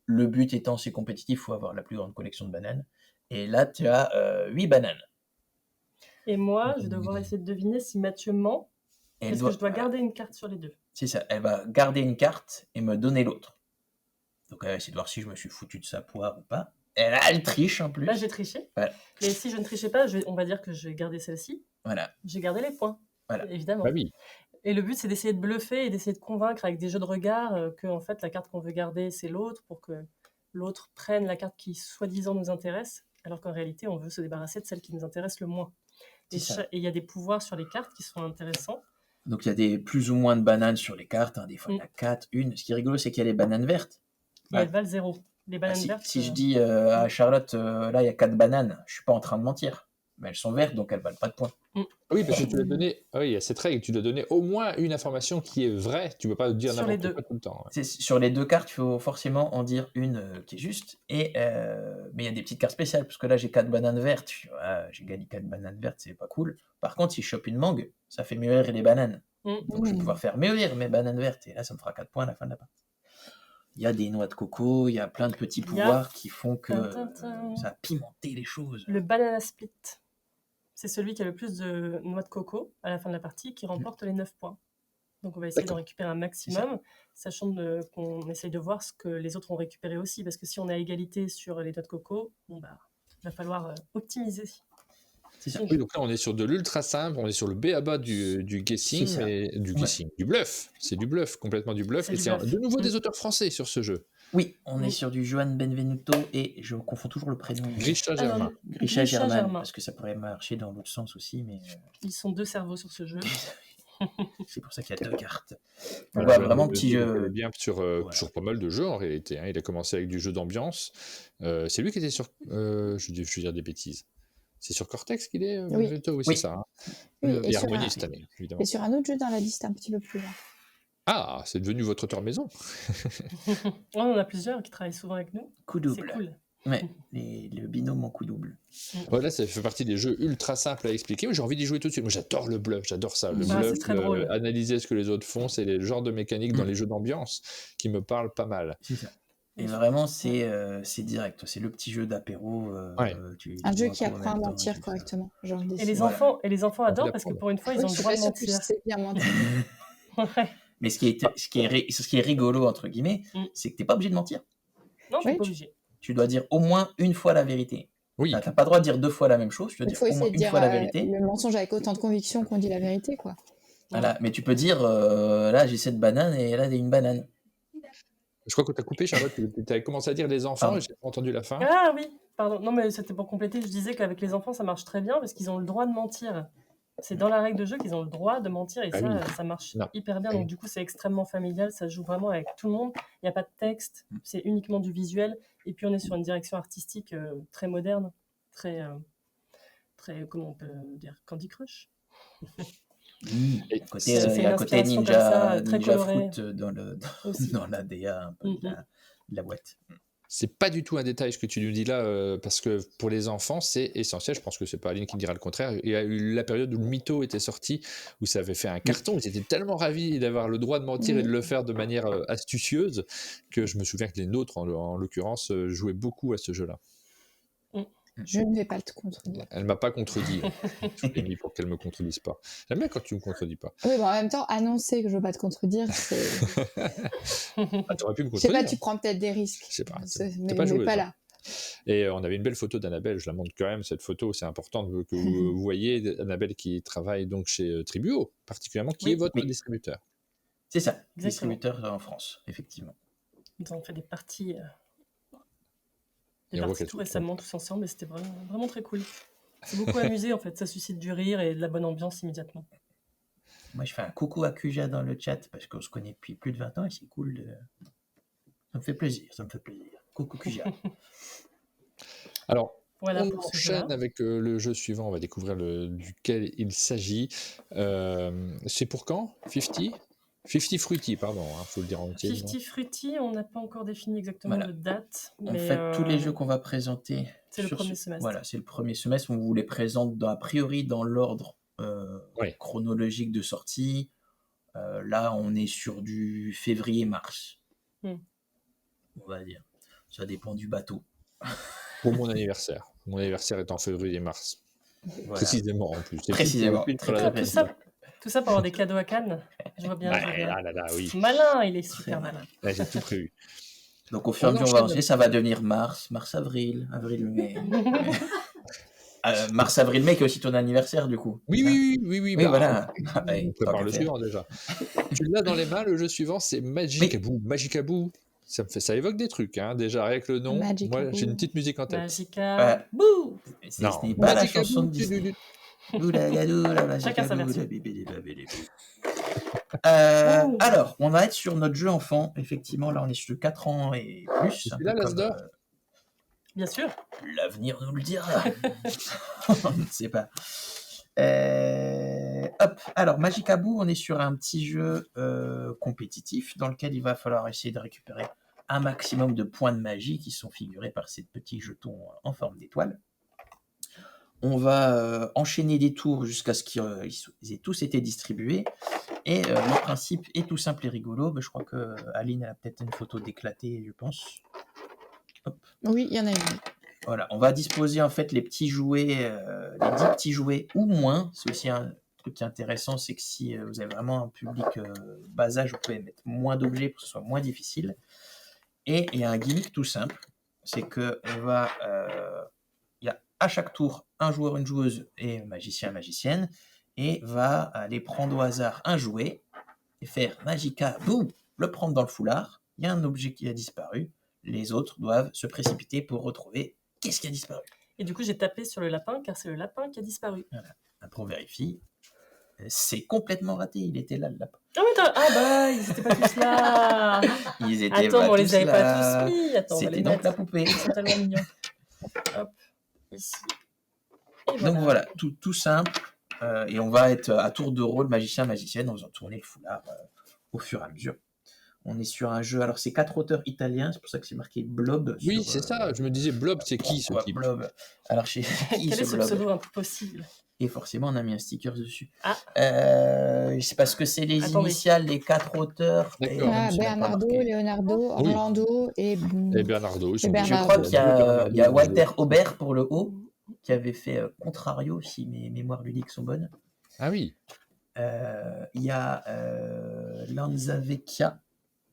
Le but étant, c'est compétitif, il faut avoir la plus grande collection de bananes. Et là, tu as 8 bananes. Et moi, je vais devoir essayer de deviner si Mathieu ment. Parce que je dois garder une carte sur les 2. C'est ça. Elle va garder une carte et me donner l'autre. Donc, elle va essayer de voir si je me suis foutu de sa poire ou pas. Elle triche en plus. Là, j'ai triché. Voilà. Mais si je ne trichais pas, on va dire que je vais garder celle-ci. Voilà. J'ai gardé les points. Voilà. Évidemment. Bah oui. Et le but, c'est d'essayer de bluffer et d'essayer de convaincre avec des jeux de regard que en fait, la carte qu'on veut garder, c'est l'autre, pour que l'autre prenne la carte qui, soi-disant, nous intéresse, alors qu'en réalité, on veut se débarrasser de celle qui nous intéresse le moins. Et il y a des pouvoirs sur les cartes qui sont intéressants. Donc, il y a des plus ou moins de bananes sur les cartes. Des fois, il y en a 4, 1. Ce qui est rigolo, c'est qu'il y a les bananes vertes. Et elles valent 0. Les bananes vertes. Si je dis à Charlotte, là, il y a 4 bananes, je ne suis pas en train de mentir. Mais elles sont vertes, donc elles ne valent pas de points. Oui, parce que tu dois donner, il y a cette règle, tu dois donner au moins une information qui est vraie. Tu ne peux pas dire n'importe quoi tout le temps. Ouais. Sur les 2 cartes, il faut forcément en dire une qui est juste. Mais il y a des petites cartes spéciales, parce que là, j'ai 4 bananes vertes. J'ai gagné 4 bananes vertes, c'est pas cool. Par contre, si je chope une mangue, ça fait mûrir les bananes. Donc, je vais pouvoir faire mûrir mes bananes vertes. Et là, ça me fera 4 points à la fin de la partie. Il y a des noix de coco, il y a plein de petits pouvoirs qui font que ça a pimenté les choses. Le banana split. C'est celui qui a le plus de noix de coco à la fin de la partie qui remporte les 9 points. Donc on va essayer d'en récupérer un maximum, sachant qu'on essaye de voir ce que les autres ont récupéré aussi, parce que si on a égalité sur les noix de coco, il va falloir optimiser. C'est ça. Oui, donc là on est sur de l'ultra simple, on est sur le b.a.-ba du guessing, du bluff. C'est du bluff, complètement du bluff. Et c'est de nouveau des auteurs français sur ce jeu. Oui, on est sur du Joan Benvenuto et je confonds toujours le prénom. Grisha Germain. Grisha Germain, parce que ça pourrait marcher dans l'autre sens aussi. Mais ils sont 2 cerveaux sur ce jeu. C'est pour ça qu'il y a 2 cartes. On Voilà, voit vraiment petit il jeu. bien sur pas mal de jeux en réalité. Il a commencé avec du jeu d'ambiance. C'est lui qui était sur. Je vais dire des bêtises. C'est sur Cortex qu'il est, Oui. Veto, oui, Oui. c'est ça. Hein. Oui, Et Harmony cette année, évidemment. Et sur un autre jeu dans la liste un petit peu plus loin. Ah, c'est devenu votre auteur maison. On en a plusieurs qui travaillent souvent avec nous. Coup C'est double. cool. Ouais, le binôme en coup double. Voilà, ça fait partie des jeux ultra simples à expliquer. Moi, j'ai envie d'y jouer tout de suite. Moi, j'adore le bluff, j'adore ça. Le Ah, bluff, c'est très drôle. analyser ce que les autres font, c'est le genre de mécanique dans les jeux d'ambiance qui me parlent pas mal. C'est ça. Et vraiment, c'est direct. C'est le petit jeu d'apéro. Ouais. Un jeu qui apprend à mentir correctement. Genre Et les enfants adorent parce que pour une fois, ils ont le droit de Je mentir. sais bien mentir. Ouais. Mais ce qui est rigolo, entre guillemets, c'est que t'es pas obligé de mentir. Non, tu Oui, n'es pas obligé. Tu dois dire au moins une fois la vérité. Oui, T'as pas le droit de dire 2 fois la même chose. Tu dois Il dire faut au moins essayer de une dire fois la vérité. le mensonge avec autant de conviction qu'on dit la vérité, quoi. Voilà. Mais tu peux dire là, j'ai cette banane et là, j'ai une banane. je crois que tu as coupé, Charlotte. Tu avais commencé à dire les enfants Pardon. et j'ai pas entendu la fin. Ah oui, pardon. Non, mais c'était pour compléter. Je disais qu'avec les enfants, ça marche très bien parce qu'ils ont le droit de mentir. C'est dans la règle de jeu qu'ils ont le droit de mentir et Ah oui. ça marche Non. hyper bien. Ah oui. Donc du coup, c'est extrêmement familial. Ça se joue vraiment avec tout le monde. Il n'y a pas de texte. C'est uniquement du visuel. Et puis on est sur une direction artistique très moderne, très, comment on peut dire, Candy Crush. Oui. Et Il c'est y a une côté inspiration comme Ninja, ça, très Ninja colorée. Fruit Aussi. dans la DA un peu de la boîte. C'est pas du tout un détail ce que tu nous dis là, parce que pour les enfants, c'est essentiel. Je pense que c'est pas Aline qui dira le contraire. Il y a eu la période où le Mytho était sorti, où ça avait fait un carton. Ils étaient tellement ravis d'avoir le droit de mentir et de le faire de manière astucieuse que je me souviens que les nôtres, en l'occurrence, jouaient beaucoup à ce jeu-là. Je ne vais pas te contredire. Elle m'a pas contredit. Je l'ai mis pour qu'elle me contredise pas. J'aime bien quand tu me contredis pas. Oui, bon, en même temps, annoncer que je ne veux pas te contredire, c'est... Ah, t'aurais pu me Je sais contredire. pas, tu prends peut-être des risques. Je sais pas. Mais pas joueuse, pas hein. là. Et on avait une belle photo d'Annabelle, je la montre quand même, cette photo, c'est important que vous voyez Annabelle qui travaille donc chez Tribuo, particulièrement, qui est votre distributeur. C'est ça, Exactement. distributeur en France, effectivement. Ils ont fait des parties, Et on voit tout qu'elle se récemment, tous ensemble, et c'était vraiment très cool. C'est beaucoup amusé, en fait, ça suscite du rire et de la bonne ambiance immédiatement. Moi, je fais un coucou à Kuja dans le chat parce qu'on se connaît depuis plus de 20 ans et c'est cool. Ça me fait plaisir, Coucou Kuja. Alors, Voilà on pour ce enchaîne jeu-là. avec le jeu suivant, on va découvrir duquel il s'agit. C'est pour quand 50 Fruity, pardon, faut le dire en entier. 50 Fruity, on n'a pas encore défini exactement Voilà. de date. En mais fait, tous les jeux qu'on va présenter... c'est le premier semestre. Voilà, c'est le premier semestre. On vous les présente a priori dans l'ordre chronologique de sortie. Là, on est sur du février-mars. On va dire. Ça dépend du bateau. Pour mon anniversaire. Mon anniversaire est en février-mars. Voilà. Précisément, en plus. Précisément. Tout ça pour avoir des cadeaux à Cannes. Je vois bien. Oui. Malin, il est super malin. Là, j'ai tout prévu. Donc, au fur et à mesure, on va avancer. Ça va devenir mars, avril, mai. Mars, avril, mai, qui est aussi ton anniversaire, du coup. Oui, voilà. On prépare le suivant, déjà. Tu l'as dans les mains, le jeu suivant, c'est Magicaboo. Magicaboo. Ça évoque des trucs, hein, déjà, avec le nom. Moi, j'ai une petite musique en tête. Magicaboo. Ce n'est pas la chanson de Disney. Chacun sa version. Alors, on va être sur notre jeu enfant. Effectivement, là, on est sur 4 ans et plus. C'est là l'Asdor Bien sûr. L'avenir nous le dira. On ne sait pas. Hop. Alors, Magicaboo, on est sur un petit jeu compétitif dans lequel il va falloir essayer de récupérer un maximum de points de magie qui sont figurés par ces petits jetons en forme d'étoile. On va enchaîner des tours jusqu'à ce qu'ils aient tous été distribués. Et le principe est tout simple et rigolo. Je crois que Aline a peut-être une photo d'éclaté, je pense. Hop. Oui, il y en a une. Voilà, on va disposer en fait les petits jouets, les 10 petits jouets ou moins. C'est aussi un truc qui est intéressant, c'est que si vous avez vraiment un public bas âge, vous pouvez mettre moins d'objets pour que ce soit moins difficile. Et il y a un gimmick tout simple, c'est que on va, il y a à chaque tour un joueur, une joueuse et un magicien, magicienne, et va aller prendre au hasard un jouet et faire Magicaboo, le prendre dans le foulard. Il y a un objet qui a disparu. Les autres doivent se précipiter pour retrouver qu'est-ce qui a disparu. Et du coup, j'ai tapé sur le lapin, car c'est le lapin qui a disparu. Voilà. Après, on vérifie. C'est complètement raté, il était là, le lapin. Ils étaient pas tous là. Ils étaient Attends, pas on les tous avait pas là. tous mis. Attends, on va C'était les donc mettre. la poupée. Ils sont tellement mignons. Hop, ici. Et Donc voilà, tout simple. Et on va être à tour de rôle magicien, magicienne, en faisant tourner le foulard au fur et à mesure. On est sur un jeu, alors c'est 4 auteurs italiens, c'est pour ça que c'est marqué Blob. Oui, c'est ça, je me disais, Blob, c'est qui ce type? Blob. Alors chez qui Quel est ce ce Blob? pseudo impossible? Et forcément, on a mis un sticker dessus. Ah. C'est parce que c'est les Attendez. initiales des 4 auteurs. D'accord. Bernardo, Leonardo, Oui. Orlando et Bernardo, ils sont Bernardo. Je crois qu'il y a Bernardo, Walter Aubert pour le haut, qui avait fait Contrario, si mes mémoires ludiques sont bonnes. Ah oui. Il y a Lanza Vecchia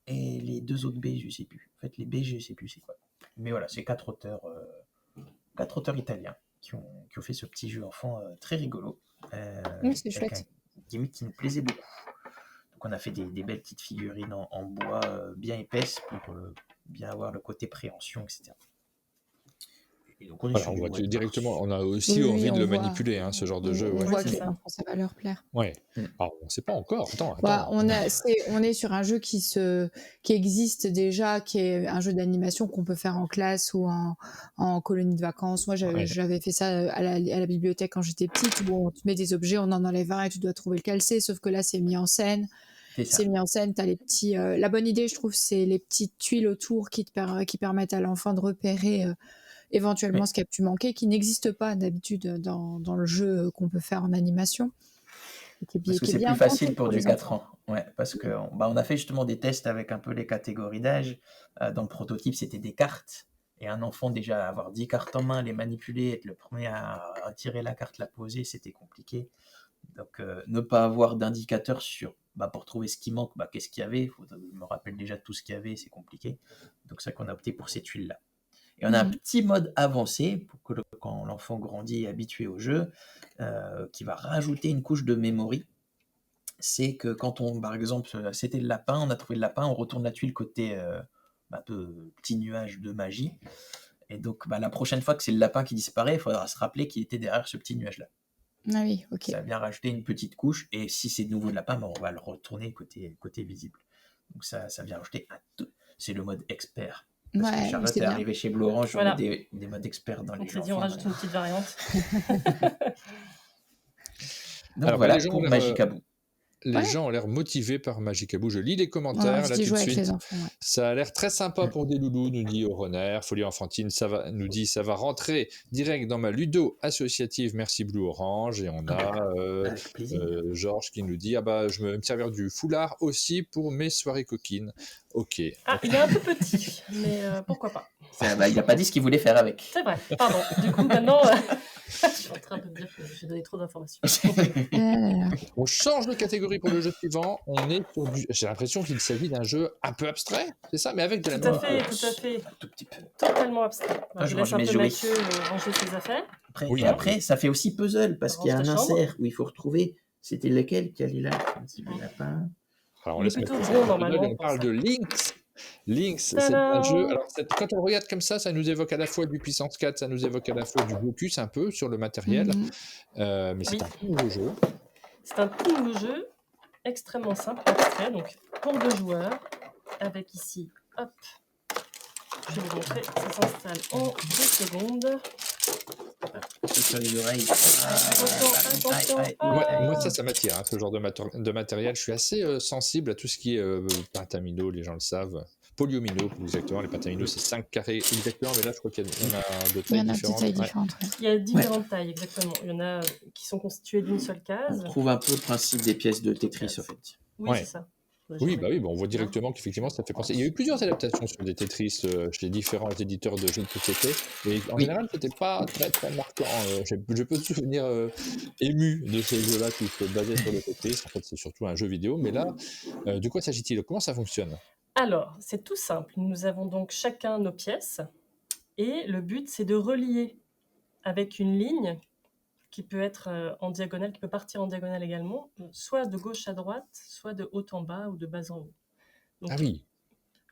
et les 2 autres B, je sais plus. En fait, les B, je sais plus c'est quoi. Mais voilà, c'est 4 auteurs italiens qui ont fait ce petit jeu enfant très rigolo. C'est chouette. Une gimmick qui nous plaisait beaucoup. Donc on a fait des belles petites figurines en bois bien épaisses pour bien avoir le côté préhension, etc. Et donc on est sur On du voit White directement, Mars. on a aussi Oui, envie de on le voit. manipuler, ce genre de jeu. On Ouais. voit c'est que les ça. enfants, ça va leur plaire. Ouais. Alors, on ne sait pas encore. Attends. On est sur un jeu qui existe déjà, qui est un jeu d'animation qu'on peut faire en classe ou en colonie de vacances. Moi, j'avais fait ça à la bibliothèque quand j'étais petite, où tu mets des objets, on en enlève un et tu dois trouver lequel c'est, sauf que là, c'est mis en scène. C'est mis en scène, t'as les petits... la bonne idée, je trouve, c'est les petites tuiles autour qui permettent à l'enfant de repérer éventuellement ce qui a pu manquer, qui n'existe pas d'habitude dans le jeu qu'on peut faire en animation. Parce que c'est plus facile pour du 4 ans. Ouais, parce que on a fait justement des tests avec un peu les catégories d'âge. Dans le prototype, c'était des cartes. Et un enfant, déjà, avoir 10 cartes en main, les manipuler, être le premier à tirer la carte, la poser, c'était compliqué. Donc, ne pas avoir d'indicateur sur, pour trouver ce qui manque, qu'est-ce qu'il y avait. Je me rappelle déjà de tout ce qu'il y avait, c'est compliqué. Donc, c'est ça qu'on a opté pour ces tuiles-là. Et on a un petit mode avancé pour que quand l'enfant grandit et est habitué au jeu, qui va rajouter une couche de memory. C'est que quand par exemple, c'était le lapin, on a trouvé le lapin, on retourne la tuile côté un peu petit nuage de magie. Et donc, la prochaine fois que c'est le lapin qui disparaît, il faudra se rappeler qu'il était derrière ce petit nuage-là. Ah oui, ok. Ça vient rajouter une petite couche, et si c'est de nouveau le lapin, on va le retourner côté visible. Donc ça vient rajouter c'est le mode expert. Parce que Charlotte est arrivée chez Blue Orange, on a des modes experts dans les jeux. On rajoute une petite variante. Donc alors, voilà, pour Magicabou. Les gens ont l'air motivés par Magicabou. Je lis les commentaires là tout de suite. Ça a l'air très sympa pour des loulous, nous dit Oroner. Folie enfantine, ça va rentrer direct dans ma ludo associative. Merci Blue Orange. Et on a Georges qui nous dit je vais me servir du foulard aussi pour mes soirées coquines. Ok. Il est un peu petit, mais pourquoi pas. Il n'a pas dit ce qu'il voulait faire avec. C'est vrai, pardon. Du coup, maintenant, je suis en train de dire que j'ai donné trop d'informations. On change de catégorie pour le jeu suivant. On est sur j'ai l'impression qu'il s'agit d'un jeu un peu abstrait, c'est ça, mais avec de la Tout à fait. Tout petit peu. Totalement abstrait. Je laisse range mes jouets. Mathieu ranger ses affaires. Après, ça fait aussi puzzle, parce qu'il y a un insert où il faut retrouver. C'était lequel qui allait là? Le lapin. Alors, on laisse on parle de Lynx. Lynx, c'est un jeu. Alors, quand on regarde comme ça nous évoque à la fois du puissance 4, ça nous évoque à la fois du blocus un peu sur le matériel. Mais c'est un tout nouveau jeu. C'est un tout nouveau jeu, extrêmement simple, abstrait, donc pour 2 joueurs, avec ici, hop, je vais vous montrer, ça s'installe en 2 secondes. Sur les oreilles. Moi, ça m'attire, ce genre de matériel. Je suis assez sensible à tout ce qui est pentamino, les gens le savent. Polyomino, plus exactement. Les pentamino, c'est 5 carrés exactement, mais là, je crois qu'il y en a de tailles différentes. Il y a différentes tailles, exactement. Il y en a qui sont constituées d'une seule case. On trouve un peu le principe des pièces de Tetris, en fait. Oui, c'est ça. Oui, on voit directement qu'effectivement ça fait penser. Il y a eu plusieurs adaptations sur des Tetris chez les différents éditeurs de jeux de société, et en général c'était pas très très marquant. Je peux me souvenir ému de ces jeux-là qui se basaient sur le Tetris. En fait, c'est surtout un jeu vidéo, mais là, de quoi s'agit-il? Comment ça fonctionne? Alors, c'est tout simple. Nous avons donc chacun nos pièces, et le but c'est de relier avec une ligne qui peut être en diagonale, qui peut partir en diagonale également, soit de gauche à droite, soit de haut en bas ou de bas en haut. Donc,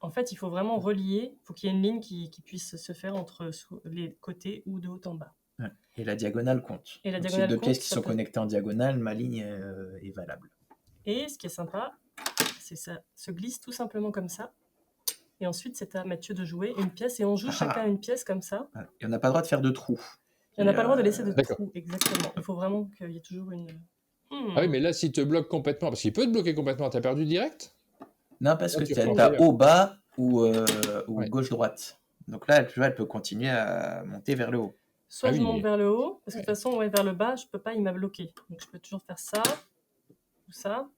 en fait, il faut vraiment relier, il faut qu'il y ait une ligne qui puisse se faire entre les côtés ou de haut en bas. Ouais. Et la diagonale compte. Et la Donc, diagonale c'est deux compte, pièces qui ça sont peut- connectées en diagonale, ma ligne est valable. Et ce qui est sympa, c'est ça se glisse tout simplement comme ça. Et ensuite, c'est à Mathieu de jouer une pièce et on joue chacun une pièce comme ça. Voilà. Et on n'a pas le droit de faire de trous. Et on n'a pas le droit de laisser de D'accord. trous, exactement. Il faut vraiment qu'il y ait toujours une. Ah oui, mais là, s'il te bloque complètement, parce qu'il peut te bloquer complètement, t'as perdu direct? Non, parce Là, que tu tu reprends as ailleurs. haut, bas ou Ouais. gauche-droite. Donc là, tu vois, elle peut continuer à monter vers le haut. Soit Ah je oui. monte vers le haut, parce que de toute façon, ouais, vers le bas, je peux pas, il m'a bloqué. Donc je peux toujours faire ça ou ça.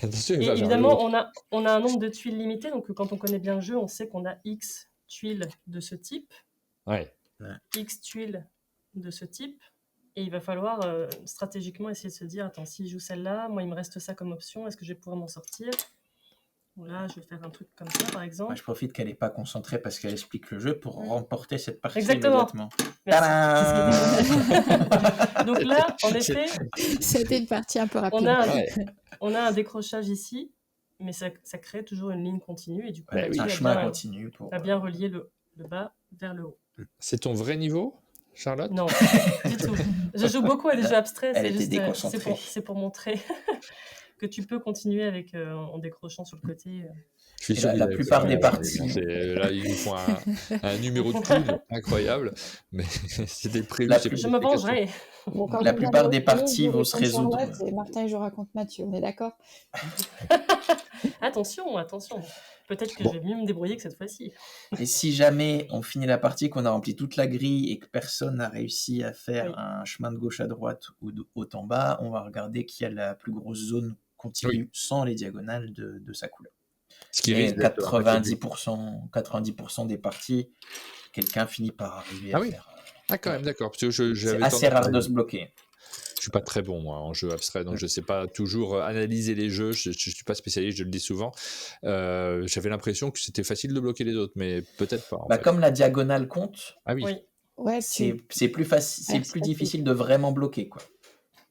Attention, il Et va vers le évidemment, haut. on a un nombre de tuiles limité, donc quand on connaît bien le jeu, on sait qu'on a X tuiles de ce type, Ouais. X tuiles de ce type, et il va falloir stratégiquement essayer de se dire, attends, si je joue celle-là, moi il me reste ça comme option, est-ce que je vais pouvoir m'en sortir? Bon, là, je vais faire un truc comme ça, par exemple. Moi, je profite qu'elle n'est pas concentrée parce qu'elle explique le jeu pour remporter cette partie Exactement. immédiatement. Merci. Tadam Donc là, en effet, C'était une partie un peu rapide. on a un décrochage ici, mais ça crée toujours une ligne continue, et du coup, Bah oui. Un Mathieu chemin continu pour. a bien relié le bas vers le haut. C'est ton vrai niveau, Charlotte? Non, du tout. Je joue beaucoup à des jeux abstraits, Elle c'est était juste déconcentrée. c'est pour montrer que tu peux continuer avec en décrochant sur le côté. Je suis Et sûr la qu'ils avaient plupart fait des ça, parties- Là, ils nous font un numéro de clown incroyable, mais c'était prévu. La c'est plus- pas Je une me explication. vengerai. Bon, quand La on plupart vient de des reconnaître, parties je vont joue se contre résoudre. Charlotte et Martin, il jouera contre Mathieu, on est d'accord? Attention. Peut-être que Bon. je vais mieux me débrouiller que cette fois-ci. Et si jamais on finit la partie, qu'on a rempli toute la grille et que personne n'a réussi à faire Oui. un chemin de gauche à droite ou de haut en bas, on va regarder qui a la plus grosse zone continue sans les diagonales de sa couleur. Ce qui Et risque d'être un paquet de- 90% des parties, quelqu'un finit par arriver à Ah oui. faire. Ah, quand même, d'accord. Parce que C'est j'avais assez tendance à- rare de se bloquer. Je suis pas très bon, moi, en jeu abstrait, donc je sais pas toujours analyser les jeux. Je suis pas spécialiste, je le dis souvent. J'avais l'impression que c'était facile de bloquer les autres, mais peut-être pas. En fait. Comme la diagonale compte, Ah oui. Oui. Ouais, c'est plus facile, c'est Ouais, plus c'est facile. difficile de vraiment bloquer, quoi.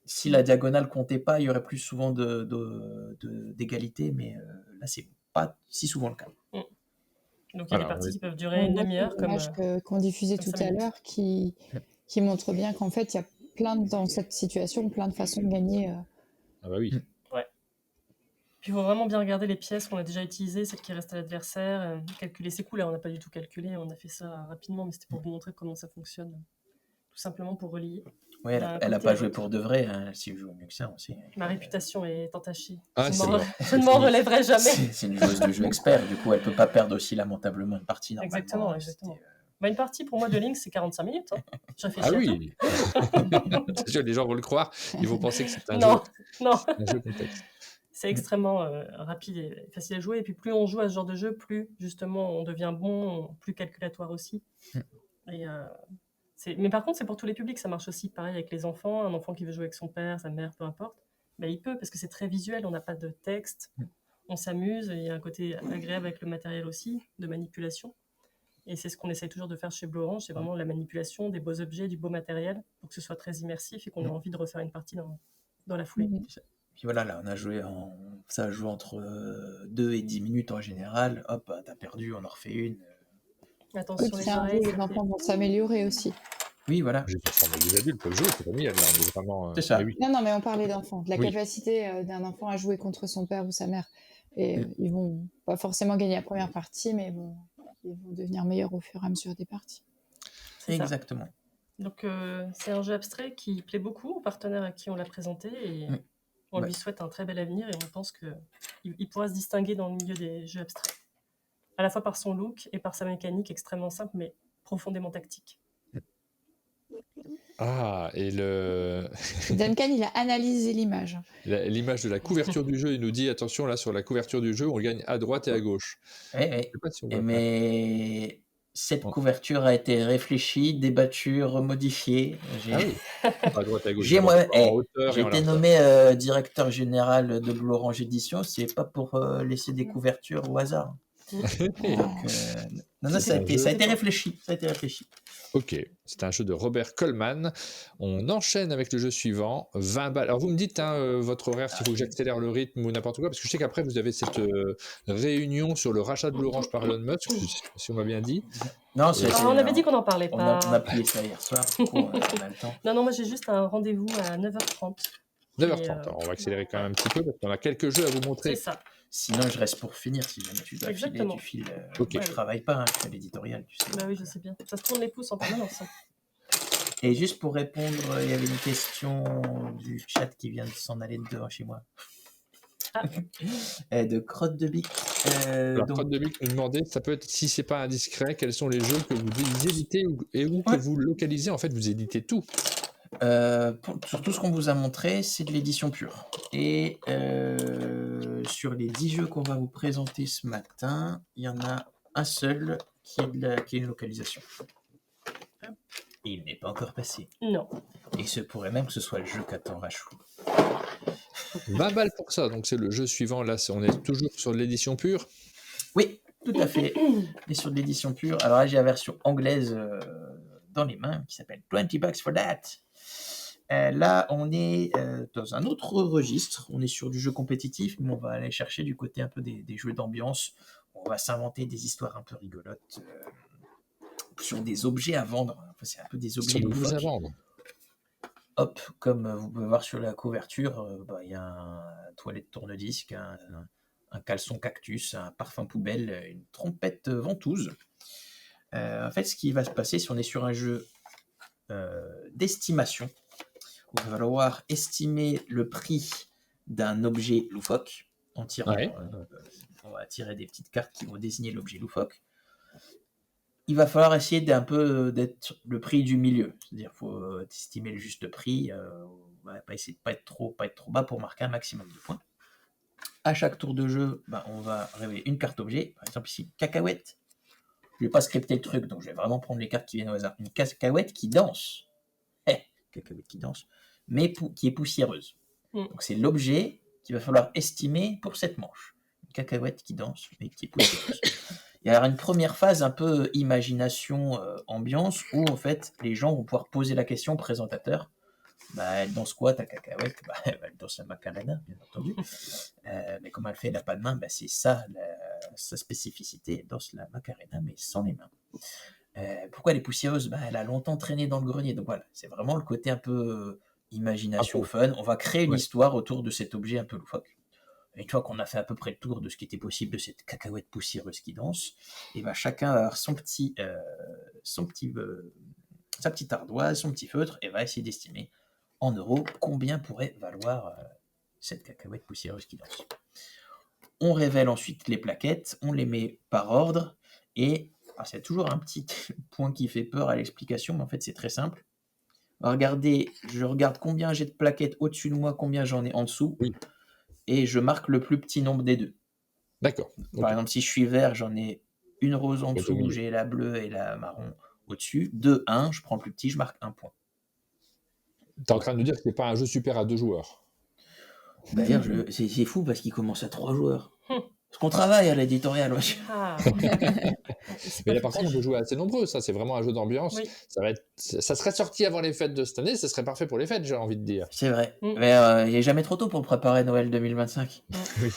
Si la diagonale comptait pas, il y aurait plus souvent d'égalité, mais là c'est pas si souvent le cas. Donc il y a Voilà, des parties oui. qui peuvent durer On une voit demi-heure comme. l'image qu'on diffusait comme tout 5 à minutes. l'heure qui montre bien qu'en fait, il y a dans cette situation, plein de façons de gagner. Ah bah oui. Puis il faut vraiment bien regarder les pièces qu'on a déjà utilisées, celles qui restent à l'adversaire, calculer ses coups. Là, on n'a pas du tout calculé, on a fait ça rapidement, mais c'était pour vous montrer comment ça fonctionne. Tout simplement pour relier. Ouais, elle n'a pas joué pour de vrai, hein. Si vous jouez mieux que ça aussi. Ma réputation est entachée. Ah, je c'est ne m'en- vrai. je ne m'en relèverai jamais. C'est une joueuse de jeu expert, du coup elle peut pas perdre aussi lamentablement une partie normalement. Exactement. Une partie pour moi de Link, c'est 45 minutes. Hein. Je réfléchis Ah à oui. C'est sûr, les gens vont le croire. Ils vont penser que c'est un Non, non. jeu complexe. C'est extrêmement rapide et facile à jouer. Et puis plus on joue à ce genre de jeu, plus justement on devient bon, plus calculatoire aussi. Et, mais par contre, c'est pour tous les publics. Ça marche aussi pareil avec les enfants. Un enfant qui veut jouer avec son père, sa mère, peu importe. Il peut parce que c'est très visuel. On n'a pas de texte. On s'amuse. Il y a un côté agréable avec le matériel aussi, de manipulation. Et c'est ce qu'on essaye toujours de faire chez Blue Orange. C'est vraiment la manipulation des beaux objets, du beau matériel pour que ce soit très immersif et qu'on ait envie de refaire une partie dans la foulée. Puis voilà, là, on a joué ça joue entre 2 et 10 minutes en général. Hop, t'as perdu, on en refait une. Attention les C'est un jeu oreilles. où les enfants vont s'améliorer aussi. Oui, voilà. Les adultes peuvent jouer, c'est pas mis, là, on est vraiment. C'est ça. Mais oui. Non, mais on parlait d'enfants, de la Oui. capacité d'un enfant à jouer contre son père ou sa mère. Et ils vont pas forcément gagner la première partie, mais ils vont devenir meilleurs au fur et à mesure des parties. C'est ça. Exactement. Donc c'est un jeu abstrait qui plaît beaucoup aux partenaires à qui on l'a présenté et on lui souhaite un très bel avenir et on pense qu'il pourra se distinguer dans le milieu des jeux abstraits. À la fois par son look et par sa mécanique extrêmement simple mais profondément tactique. Ah, et Duncan, il a analysé l'image. l'image de la couverture du jeu, il nous dit attention, là sur la couverture du jeu, on gagne à droite et à gauche. Oui. Je sais pas si on voit Mais cette couverture a été réfléchie, débattue, remodifiée. Ah oui, à droite et à gauche. J'ai J'ai été nommé directeur général de Blue Orange Édition, c'est pas pour laisser des couvertures au hasard. Donc, non, ça a été réfléchi. Ok, c'est un jeu de Robert Coleman. On enchaîne avec le jeu suivant, 20 balles. Alors vous me dites votre horaire, s'il faut que j'accélère le rythme ou n'importe quoi, parce que je sais qu'après vous avez cette réunion sur le rachat de Blue Orange par Elon Musk, si on m'a bien dit. Non, on avait dit qu'on n'en parlait pas. On a plié ça hier soir, du coup, on a le temps. Non, moi j'ai juste un rendez-vous à 9h30. 9h30, alors on va accélérer quand même un petit peu, parce qu'on a quelques jeux à vous montrer. C'est ça. Sinon, je reste pour finir. Si jamais tu dois Exactement. filer, tu files. Ok. Moi, je travaille pas, je fais l'éditorial, tu sais. Bah oui, je sais bien. Ça se tourne les pouces en permanence. Et juste pour répondre, il y avait une question du chat qui vient de s'en aller de devant chez moi. De Crotte de Bic. Alors, Crotte de Bic nous demandait, ça peut être, si c'est pas indiscret, quels sont les jeux que vous éditez et où que vous localisez. En fait, vous éditez tout. Sur tout ce qu'on vous a montré, c'est de l'édition pure. Et sur les 10 jeux qu'on va vous présenter ce matin, il y en a un seul qui est une localisation. Et il n'est pas encore passé. Non. Et il se pourrait même que ce soit le jeu qu'attend Rachou. 20 balles pour ça, donc c'est le jeu suivant. Là, on est toujours sur l'édition pure. Oui, tout à fait. Et sur de l'édition pure. Alors là, j'ai la version anglaise dans les mains qui s'appelle 20 bucks for that. Là, on est dans un autre registre. On est sur du jeu compétitif, mais on va aller chercher du côté un peu des jeux d'ambiance. On va s'inventer des histoires un peu rigolotes sur des objets à vendre. Enfin, c'est un peu des objets à vendre. Hop, comme vous pouvez voir sur la couverture, il y a un toilette tourne-disque, un caleçon cactus, un parfum poubelle, une trompette ventouse. En fait, ce qui va se passer, si on est sur un jeu d'estimation, il va falloir estimer le prix d'un objet loufoque en tirant. On va tirer des petites cartes qui vont désigner l'objet loufoque. Il va falloir essayer d'être le prix du milieu. C'est-à-dire qu'il faut estimer le juste prix. Pas essayer de pas être trop bas pour marquer un maximum de points. À chaque tour de jeu, on va révéler une carte objet. Par exemple ici, cacahuète. Je ne vais pas scripter le truc, donc je vais vraiment prendre les cartes qui viennent au hasard. Une cacahuète qui danse. Cacahuète qui danse, mais qui est poussiéreuse. Donc c'est l'objet qu'il va falloir estimer pour cette manche. Une cacahuète qui danse, mais qui est poussiéreuse. Il y aura une première phase un peu imagination, ambiance, où en fait les gens vont pouvoir poser la question au présentateur. Elle danse quoi ta cacahuète? Elle danse la Macarena, bien entendu. Mais comme elle fait, elle n'a pas de main, c'est ça sa spécificité. Elle danse la Macarena, mais sans les mains. Pourquoi elle est poussiéreuse? Elle a longtemps traîné dans le grenier. Donc voilà, c'est vraiment le côté un peu imagination, fun. On va créer une histoire autour de cet objet un peu loufoque. Une fois qu'on a fait à peu près le tour de ce qui était possible de cette cacahuète poussiéreuse qui danse, et chacun va avoir sa petite ardoise, son petit feutre, et va essayer d'estimer en euros combien pourrait valoir cette cacahuète poussiéreuse qui danse. On révèle ensuite les plaquettes, on les met par ordre, et c'est toujours un petit point qui fait peur à l'explication, mais en fait c'est très simple. Je regarde combien j'ai de plaquettes au-dessus de moi, combien j'en ai en dessous. Oui. Et je marque le plus petit nombre des deux. D'accord. Par exemple, si je suis vert, j'en ai une rose en dessous, j'ai la bleue et la marron au-dessus. 2, 1, je prends le plus petit, je marque 1 point. T'es en train de nous dire que c'est pas un jeu super à 2 joueurs. D'ailleurs, c'est fou parce qu'il commence à 3 joueurs. Parce qu'on travaille à l'éditorial. Mais par contre, on peut jouer assez nombreux. Ça, c'est vraiment un jeu d'ambiance. Oui. Ça serait sorti avant les fêtes de cette année. Ça serait parfait pour les fêtes, j'ai envie de dire. C'est vrai. Mais il n'est jamais trop tôt pour préparer Noël 2025. Oui.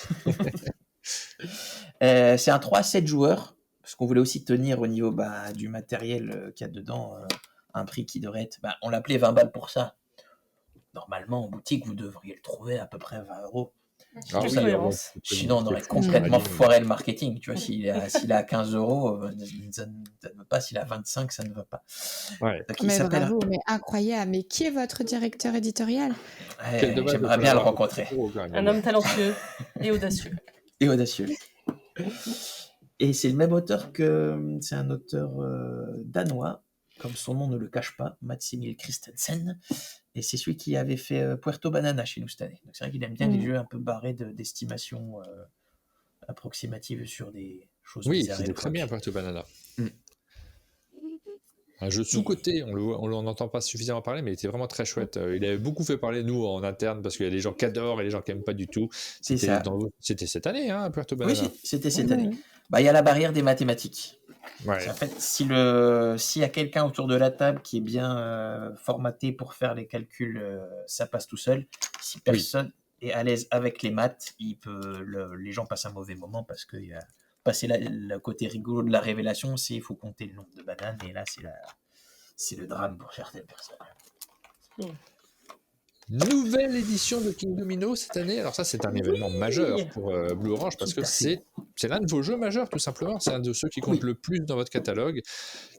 C'est un 3 à 7 joueurs. Parce qu'on voulait aussi tenir au niveau du matériel qu'il y a dedans un prix qui devrait être... on l'appelait 20 balles pour ça. Normalement, en boutique, vous devriez le trouver à peu près 20 €. Sinon, on aurait complètement foiré le marketing. Tu vois, s'il est à 15 €, ça ne va pas. S'il est à 25, ça ne va pas. Ouais. Mais bravo, mais incroyable. Mais qui est votre directeur éditorial? J'aimerais bien le rencontrer. Un homme talentueux et audacieux. Et c'est le même auteur c'est un auteur danois, comme son nom ne le cache pas, Mats Emil Christensen. Et c'est celui qui avait fait Puerto Banana chez nous cette année. Donc c'est vrai qu'il aime bien les jeux un peu barrés d'estimation approximative sur des choses bizarres. Oui, c'était très bien Puerto Banana. Un jeu sous-coté, on n'en entend pas suffisamment parler, mais il était vraiment très chouette. Il avait beaucoup fait parler de nous en interne, parce qu'il y a des gens qui adorent et des gens qui n'aiment pas du tout. C'était cette année, Puerto Banana. Oui, c'était cette année. Il y a la barrière des mathématiques. Ouais. En fait, s'il y a quelqu'un autour de la table qui est bien formaté pour faire les calculs, ça passe tout seul. Si personne est à l'aise avec les maths, les gens passent un mauvais moment parce que passer le côté rigolo de la révélation, il faut compter le nombre de bananes, et là, c'est le drame pour certaines personnes. Nouvelle édition de King Domino cette année. Alors ça, c'est un événement majeur pour Blue Orange parce que c'est l'un de vos jeux majeurs, tout simplement. C'est un de ceux qui compte le plus dans votre catalogue.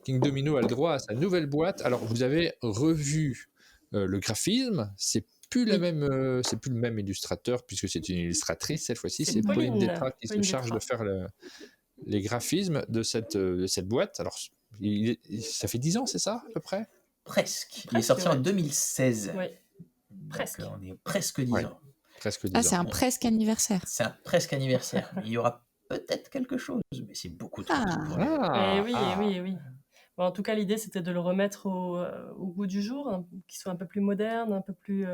King Domino a le droit à sa nouvelle boîte. Alors, vous avez revu le graphisme. C'est plus le même illustrateur puisque c'est une illustratrice cette fois-ci. C'est Pauline Détra qui se charge de faire les graphismes de cette boîte. Alors, ça fait 10 ans, c'est ça, à peu près? Presque. Il est sorti en 2016. Oui. Presque. On est presque 10 ans. Presque 10 ans. C'est un presque anniversaire. C'est un presque anniversaire. Il y aura peut-être quelque chose, mais c'est beaucoup trop tôt pour oui. Bon, en tout cas, l'idée, c'était de le remettre au goût du jour, qu'il soit un peu plus moderne, un peu plus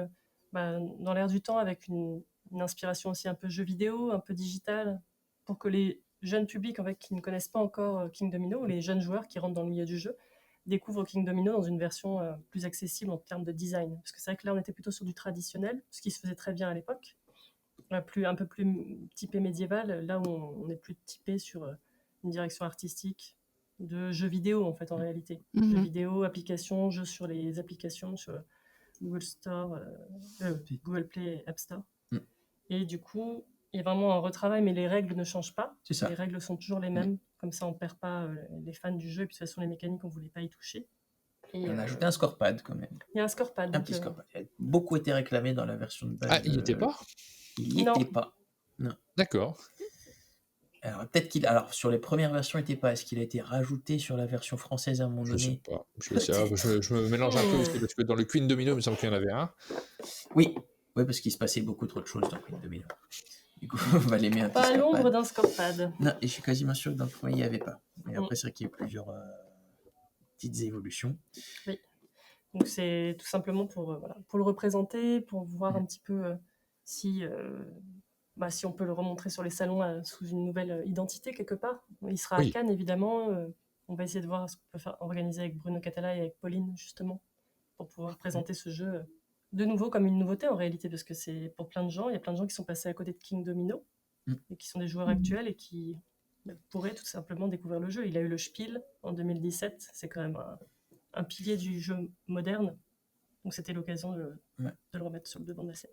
dans l'air du temps, avec une inspiration aussi un peu jeu vidéo, un peu digital, pour que les jeunes publics qui ne connaissent pas encore King Domino, ou les jeunes joueurs qui rentrent dans le milieu du jeu, découvrent King Domino dans une version plus accessible en termes de design. Parce que c'est vrai que là, on était plutôt sur du traditionnel, ce qui se faisait très bien à l'époque, un peu plus typé médiéval, là où on est plus typé sur une direction artistique de jeux vidéo, en fait, en réalité. Jeux vidéo, applications, jeux sur les applications, sur Google Store, Google Play, App Store. Et du coup, il y a vraiment un retravail, mais les règles ne changent pas. Les règles sont toujours les mêmes. Comme ça, on ne perd pas les fans du jeu. Et puis, de toute façon, les mécaniques, on ne voulait pas y toucher. Et on a ajouté un scorepad, quand même. Il y a un scorepad. Un petit scorepad. Il a beaucoup été réclamé dans la version de base. Ah, il n'y était pas? Il n'y était pas. Non. D'accord. Alors, peut-être alors, sur les premières versions, il n'était pas. Est-ce qu'il a été rajouté sur la version française à un moment donné? Je ne sais pas. Je me mélange un peu parce que dans le Queen Domino, il me semble qu'il y en avait un. Oui, parce qu'il se passait beaucoup trop de choses dans Queen Domino. Du coup, on va les mettre un petit scorepad. Pas l'ombre d'un scorepad. Non, et je suis quasiment sûr que dans le premier, il n'y avait pas. Mais après, c'est vrai qu'il y a plusieurs petites évolutions. Oui. Donc, c'est tout simplement pour le représenter, pour voir un petit peu si on peut le remontrer sur les salons sous une nouvelle identité quelque part. Il sera à Cannes, évidemment. On va essayer de voir ce qu'on peut organiser avec Bruno Catala et avec Pauline, justement, pour pouvoir présenter ce jeu de nouveau comme une nouveauté en réalité, parce que c'est pour plein de gens. Il y a plein de gens qui sont passés à côté de King Domino et qui sont des joueurs actuels et qui pourraient tout simplement découvrir le jeu. Il a eu le Spiel en 2017. C'est quand même un pilier du jeu moderne. Donc c'était l'occasion de le remettre sur le devant de la scène.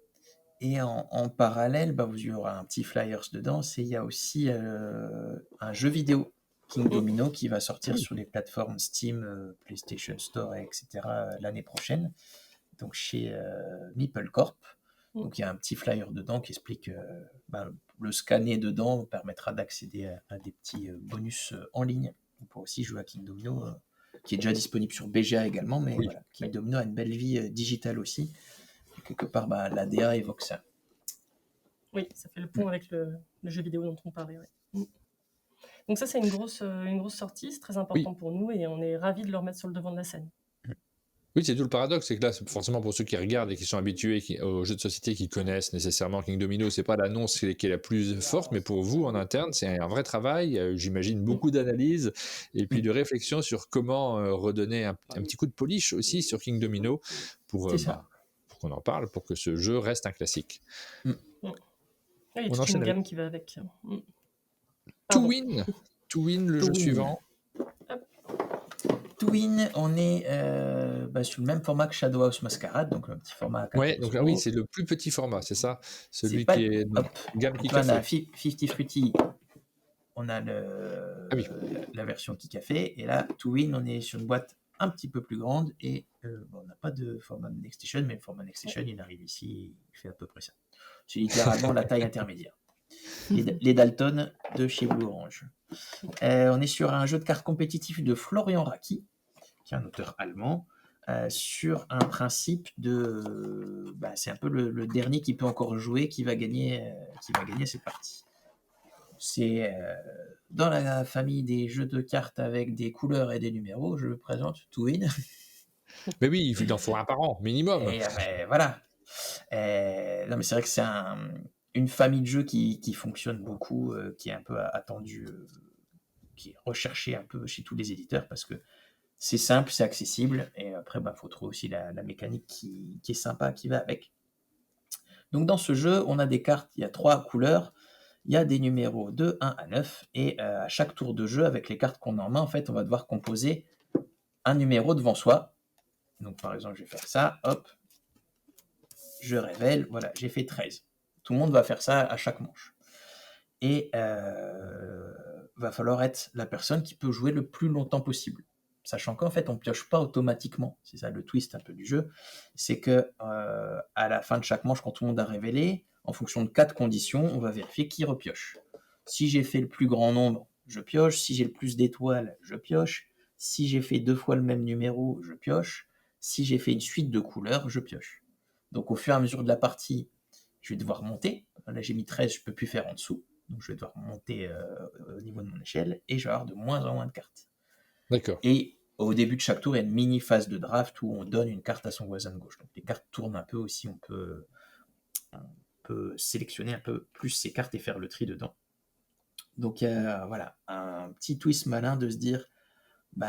Et en parallèle, il y aura un petit flyers dedans. Il y a aussi un jeu vidéo King Domino qui va sortir sur les plateformes Steam, PlayStation Store, etc. l'année prochaine. Donc chez Meeple Corp. Donc il y a un petit flyer dedans qui explique le scanner dedans permettra d'accéder à des petits bonus en ligne. On pourra aussi jouer à King Domino, qui est déjà disponible sur BGA également, mais voilà, King Domino a une belle vie digitale aussi. Et quelque part, l'ADA évoque ça. Oui, ça fait le pont avec le jeu vidéo dont on parlait. Ouais. Donc ça, c'est une grosse sortie, c'est très important pour nous et on est ravis de le remettre sur le devant de la scène. Oui, c'est tout le paradoxe, c'est que là, forcément pour ceux qui regardent et qui sont habitués aux jeux de société, qui connaissent nécessairement King Domino, c'est pas l'annonce qui est la plus forte, mais pour vous en interne, c'est un vrai travail, j'imagine beaucoup d'analyse et puis de réflexion sur comment redonner un petit coup de polish aussi sur King Domino pour qu'on en parle, pour que ce jeu reste un classique. Il y a toute une gamme qui va avec. To Win, le jeu suivant. To Win, on est sur le même format que Shadow House Masquerade, donc un petit format. Donc oui, c'est le plus petit format, c'est ça, celui qui est gamme Kit Café. On a 50 Fruity, on a la version Kit Café, et là, To Win, on est sur une boîte un petit peu plus grande, et on n'a pas de format Next Station, mais le format Next Station, il arrive ici, il fait à peu près ça. C'est littéralement la taille intermédiaire. Les Dalton de chez Blue Orange. On est sur un jeu de cartes compétitif de Florian Raki, qui est un auteur allemand, sur un principe de... c'est un peu le dernier qui peut encore jouer, qui va gagner cette partie. C'est dans la famille des jeux de cartes avec des couleurs et des numéros, je présente To Win. Mais oui, il en faut un par an, minimum. Et voilà. Non, mais c'est vrai que c'est une famille de jeux qui fonctionne beaucoup, qui est un peu attendue, qui est recherché un peu chez tous les éditeurs parce que c'est simple, c'est accessible, et après, faut trouver aussi la mécanique qui est sympa, qui va avec. Donc dans ce jeu, on a des cartes, il y a 3 couleurs, il y a des numéros de 1 à 9, et à chaque tour de jeu, avec les cartes qu'on a en main, en fait, on va devoir composer un numéro devant soi. Donc par exemple, je vais faire ça, hop, je révèle, voilà, j'ai fait 13. Tout le monde va faire ça à chaque manche. Et va falloir être la personne qui peut jouer le plus longtemps possible. Sachant qu'en fait, on ne pioche pas automatiquement. C'est ça le twist un peu du jeu. C'est que à la fin de chaque manche, quand tout le monde a révélé, en fonction de 4 conditions, on va vérifier qui repioche. Si j'ai fait le plus grand nombre, je pioche. Si j'ai le plus d'étoiles, je pioche. Si j'ai fait 2 fois le même numéro, je pioche. Si j'ai fait une suite de couleurs, je pioche. Donc au fur et à mesure de la partie, je vais devoir monter. Là, j'ai mis 13, je ne peux plus faire en dessous. Donc je vais devoir monter au niveau de mon échelle et je vais avoir de moins en moins de cartes. D'accord. Et au début de chaque tour, il y a une mini phase de draft où on donne une carte à son voisin de gauche. Donc les cartes tournent un peu aussi, on peut sélectionner un peu plus ces cartes et faire le tri dedans. Donc voilà, un petit twist malin de se dire,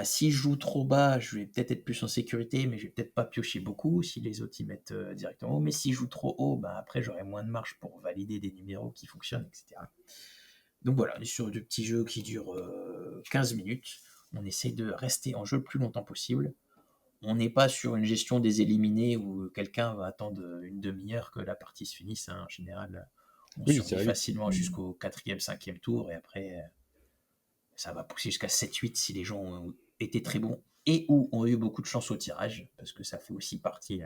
si je joue trop bas, je vais peut-être être plus en sécurité, mais je vais peut-être pas piocher beaucoup si les autres y mettent directement haut. Mais si je joue trop haut, après j'aurai moins de marge pour valider des numéros qui fonctionnent, etc. Donc voilà, on est sur du petit jeu qui dure 15 minutes. On essaie de rester en jeu le plus longtemps possible. On n'est pas sur une gestion des éliminés où quelqu'un va attendre une demi-heure que la partie se finisse. En général, on survit facilement jusqu'au 4e, 5e tour et après, ça va pousser jusqu'à 7-8 si les gens ont été très bons et ou ont eu beaucoup de chance au tirage, parce que ça fait aussi partie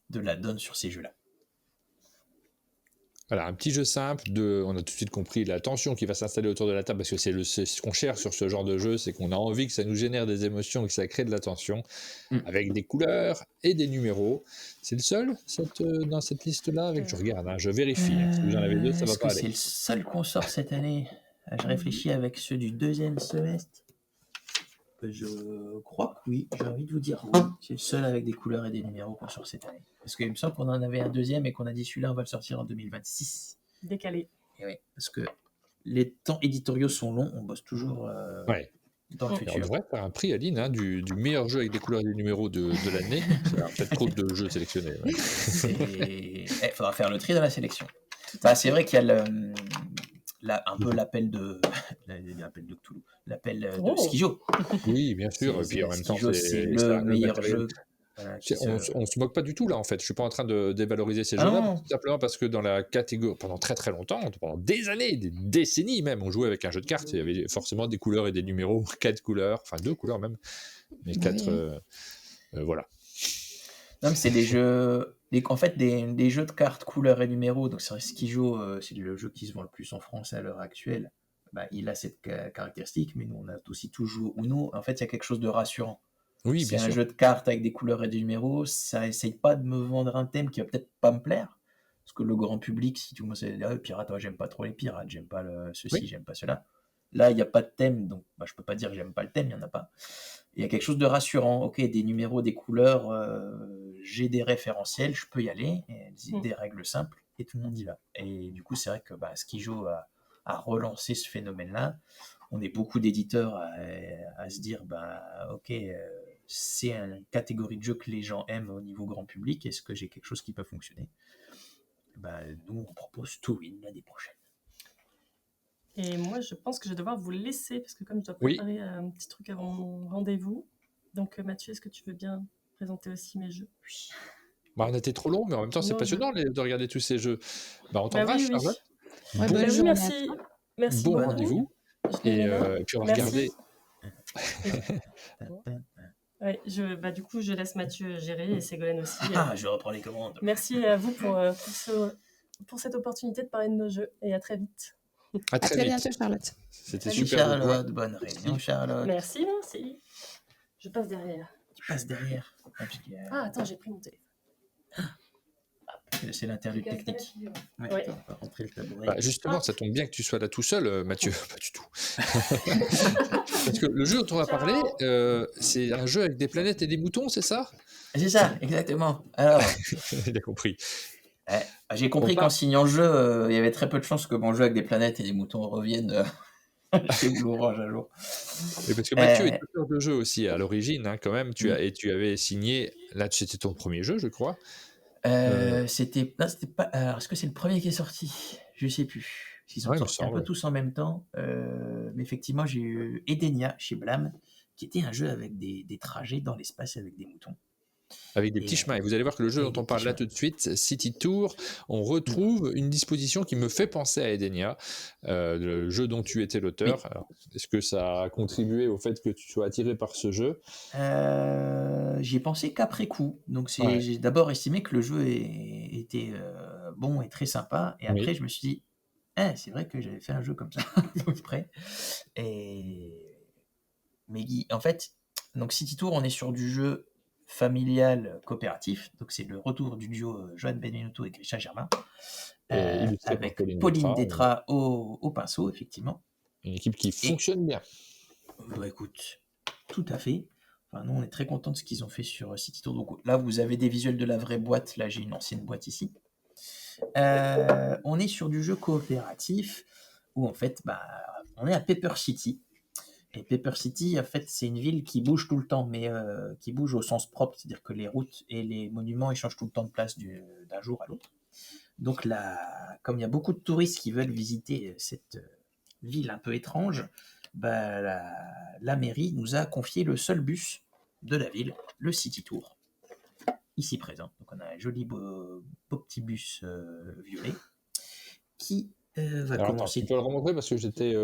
de la donne sur ces jeux-là. Voilà, un petit jeu simple, on a tout de suite compris la tension qui va s'installer autour de la table, parce que c'est ce qu'on cherche sur ce genre de jeu, c'est qu'on a envie que ça nous génère des émotions, que ça crée de la tension, avec des couleurs et des numéros. C'est le seul dans cette liste-là je regarde, je vérifie. Si vous en avez 2, ça va pas aller. C'est le seul qu'on sort cette année. Je réfléchis avec ceux du 2e semestre. Je crois que oui, j'ai envie de vous dire oui. C'est le seul avec des couleurs et des numéros qu'on sort cette année. Parce qu'il me semble qu'on en avait un 2e et qu'on a dit celui-là, on va le sortir en 2026. Décalé. Et oui, parce que les temps éditoriaux sont longs, on bosse toujours dans le futur. On devrait faire un prix, Aline, du meilleur jeu avec des couleurs et des numéros de l'année. Il y a peut-être trop de jeux sélectionnés. Il faudra faire le tri dans la sélection. C'est vrai qu'il y a un peu l'appel de Cthulhu, l'appel de Skijo. Oui, bien sûr. Et puis en même temps, c'est le meilleur jeu. On se moque pas du tout là en fait. Je suis pas en train de dévaloriser ces jeux-là, tout simplement parce que dans la catégorie, pendant très très longtemps, pendant des années, des décennies même, on jouait avec un jeu de cartes. Il y avait forcément des couleurs et des numéros, 4 couleurs, enfin 2 couleurs même, mais 4. Voilà. Non, mais c'est des jeux. En fait, des jeux de cartes, couleurs et numéros. Donc, c'est vrai que Skijo, c'est le jeu qui se vend le plus en France à l'heure actuelle. Il a cette caractéristique, mais nous, on a aussi toujours Uno. En fait, il y a quelque chose de rassurant. Oui, c'est un jeu de cartes avec des couleurs et des numéros. Ça essaye pas de me vendre un thème qui va peut-être pas me plaire. Parce que le grand public, si tout le monde sait, pirate, j'aime pas trop les pirates, j'aime pas ceci, j'aime pas cela. Là, il n'y a pas de thème, donc je peux pas dire que j'aime pas le thème, il n'y en a pas. Il y a quelque chose de rassurant. Ok, des numéros, des couleurs, j'ai des référentiels, je peux y aller, et des règles simples, et tout le monde y va. Et du coup, c'est vrai que Skijo a relancé ce phénomène-là. On est beaucoup d'éditeurs à se dire, ok, c'est une catégorie de jeu que les gens aiment au niveau grand public. Est-ce que j'ai quelque chose qui peut fonctionner ? Nous, on propose To Win l'année prochaine. Et moi, je pense que je vais devoir vous laisser, parce que comme je dois préparer un petit truc avant mon rendez-vous. Donc, Mathieu, est-ce que tu veux bien présenter aussi mes jeux ? Oui. On était trop long, mais en même temps, c'est passionnant de regarder tous ces jeux. On t'embrasse, Charlotte. Merci. Merci bon beaucoup. Rendez-vous. Et puis, on va regarder. Du coup, je laisse Mathieu gérer et Ségolène aussi. Je reprends les commandes. Merci à vous pour cette opportunité de parler de nos jeux et à très vite. À très bientôt, Charlotte. C'était Salut super. Charlotte, bonne réunion, Charlotte. Merci. Je passe derrière. Tu passes derrière. Attends, j'ai pris mon téléphone. C'est l'interlude technique. Ouais. On va rentrer le tabouret. Justement, ça tombe bien que tu sois là tout seul, Mathieu. Pas du tout. Parce que le jeu dont on va parler, c'est un jeu avec des planètes et des moutons, c'est ça ? C'est ça, exactement. Alors, il a compris. J'ai compris qu'en signant le jeu, il y avait très peu de chances que mon jeu avec des planètes et des moutons revienne chez Blue Orange un jour. Et parce que Mathieu est auteur de jeu aussi à l'origine, hein, quand même. Tu avais signé. Là, c'était ton premier jeu, je crois. C'était pas. Alors, est-ce que c'est le premier qui est sorti? Je sais plus. Ils sont sortis un peu tous en même temps. Mais effectivement, j'ai eu Edenia chez Blam, qui était un jeu avec des trajets dans l'espace avec des moutons. Avec des petits chemins. Et vous allez voir que le jeu dont on parle là tout de suite, City Tour, on retrouve une disposition qui me fait penser à Edenia, le jeu dont tu étais l'auteur. Oui. Alors, est-ce que ça a contribué au fait que tu sois attiré par ce jeu? J'y ai pensé qu'après coup. Donc j'ai d'abord estimé que le jeu était bon et très sympa. Et après, je me suis dit, c'est vrai que j'avais fait un jeu comme ça, près. Mais en fait, donc City Tour, on est sur du jeu familial coopératif. Donc c'est le retour du duo Johan Benvenuto et Grisha Germain, avec Pauline Détra au pinceau, effectivement. Une équipe qui fonctionne bien. Bah écoute, tout à fait. Enfin, nous, on est très contents de ce qu'ils ont fait sur City Tour. Donc là, vous avez des visuels de la vraie boîte. Là, j'ai une ancienne boîte ici. On est sur du jeu coopératif où, en fait, on est à Pepper City. Et Pepper City, en fait, c'est une ville qui bouge tout le temps, mais qui bouge au sens propre, c'est-à-dire que les routes et les monuments ils changent tout le temps de place d'un jour à l'autre. Donc là, comme il y a beaucoup de touristes qui veulent visiter cette ville un peu étrange, la mairie nous a confié le seul bus de la ville, le City Tour, ici présent. Donc on a un joli beau petit bus violet qui va commencer. Attends, tu peux le remontrer parce que j'étais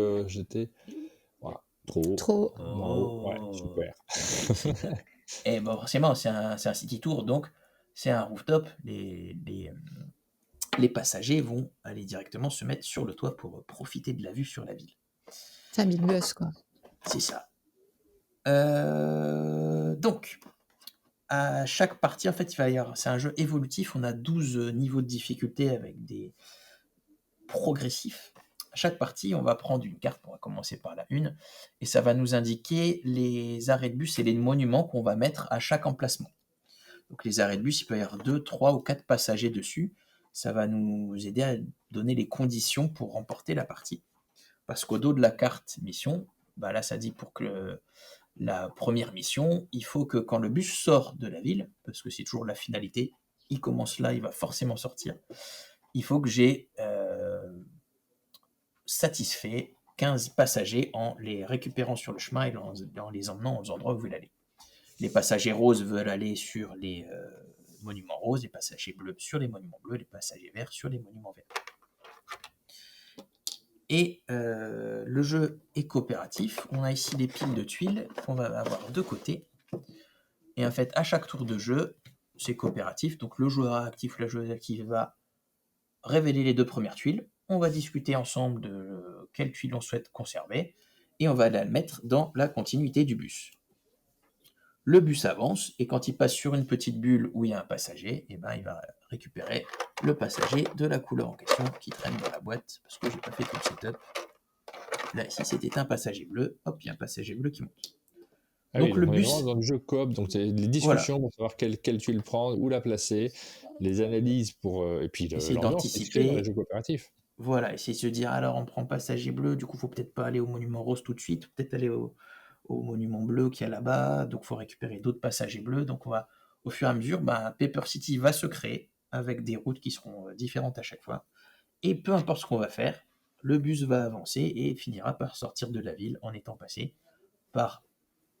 voilà. Trop. Ouais, super. Et bon, forcément, c'est un City Tour, donc c'est un rooftop. Les passagers vont aller directement se mettre sur le toit pour profiter de la vue sur la ville. C'est un mille bus, quoi. C'est ça. Donc, à chaque partie, en fait, c'est un jeu évolutif. On a 12 niveaux de difficulté avec des progressifs. À chaque partie, on va prendre une carte, on va commencer par la 1, et ça va nous indiquer les arrêts de bus et les monuments qu'on va mettre à chaque emplacement. Donc les arrêts de bus, il peut y avoir 2, 3 ou 4 passagers dessus. Ça va nous aider à donner les conditions pour remporter la partie. Parce qu'au dos de la carte mission, là ça dit pour que la première mission, il faut que quand le bus sort de la ville, parce que c'est toujours la finalité, il commence là, il va forcément sortir, il faut que j'ai satisfait 15 passagers en les récupérant sur le chemin et en les emmenant aux endroits où ils veulent aller. Les passagers roses veulent aller sur les monuments roses, les passagers bleus sur les monuments bleus, les passagers verts sur les monuments verts. Et le jeu est coopératif. On a ici des piles de tuiles qu'on va avoir de côté. Et en fait, à chaque tour de jeu, c'est coopératif. Donc le joueur actif ou la joueuse active va révéler les 2 premières tuiles. On va discuter ensemble de quelle tuile on souhaite conserver. Et on va la mettre dans la continuité du bus. Le bus avance, et quand il passe sur une petite bulle où il y a un passager, il va récupérer le passager de la couleur en question qui traîne dans la boîte, parce que j'ai pas fait tout le setup. Là, ici, c'était un passager bleu. Hop, il y a un passager bleu qui monte. Donc le bus... On est dans le jeu coop, donc c'est les discussions pour savoir quelle tuile prendre, où la placer, les analyses pour... et puis essayer d'anticiper dans les jeux coopératifs. Voilà, essayer de se dire, alors on prend passager bleu, du coup, il faut peut-être pas aller au monument rose tout de suite, peut-être aller au monument bleu qui est là-bas, donc il faut récupérer d'autres passagers bleus. Donc on va, au fur et à mesure, Pepper City va se créer avec des routes qui seront différentes à chaque fois. Et peu importe ce qu'on va faire, le bus va avancer et finira par sortir de la ville en étant passé par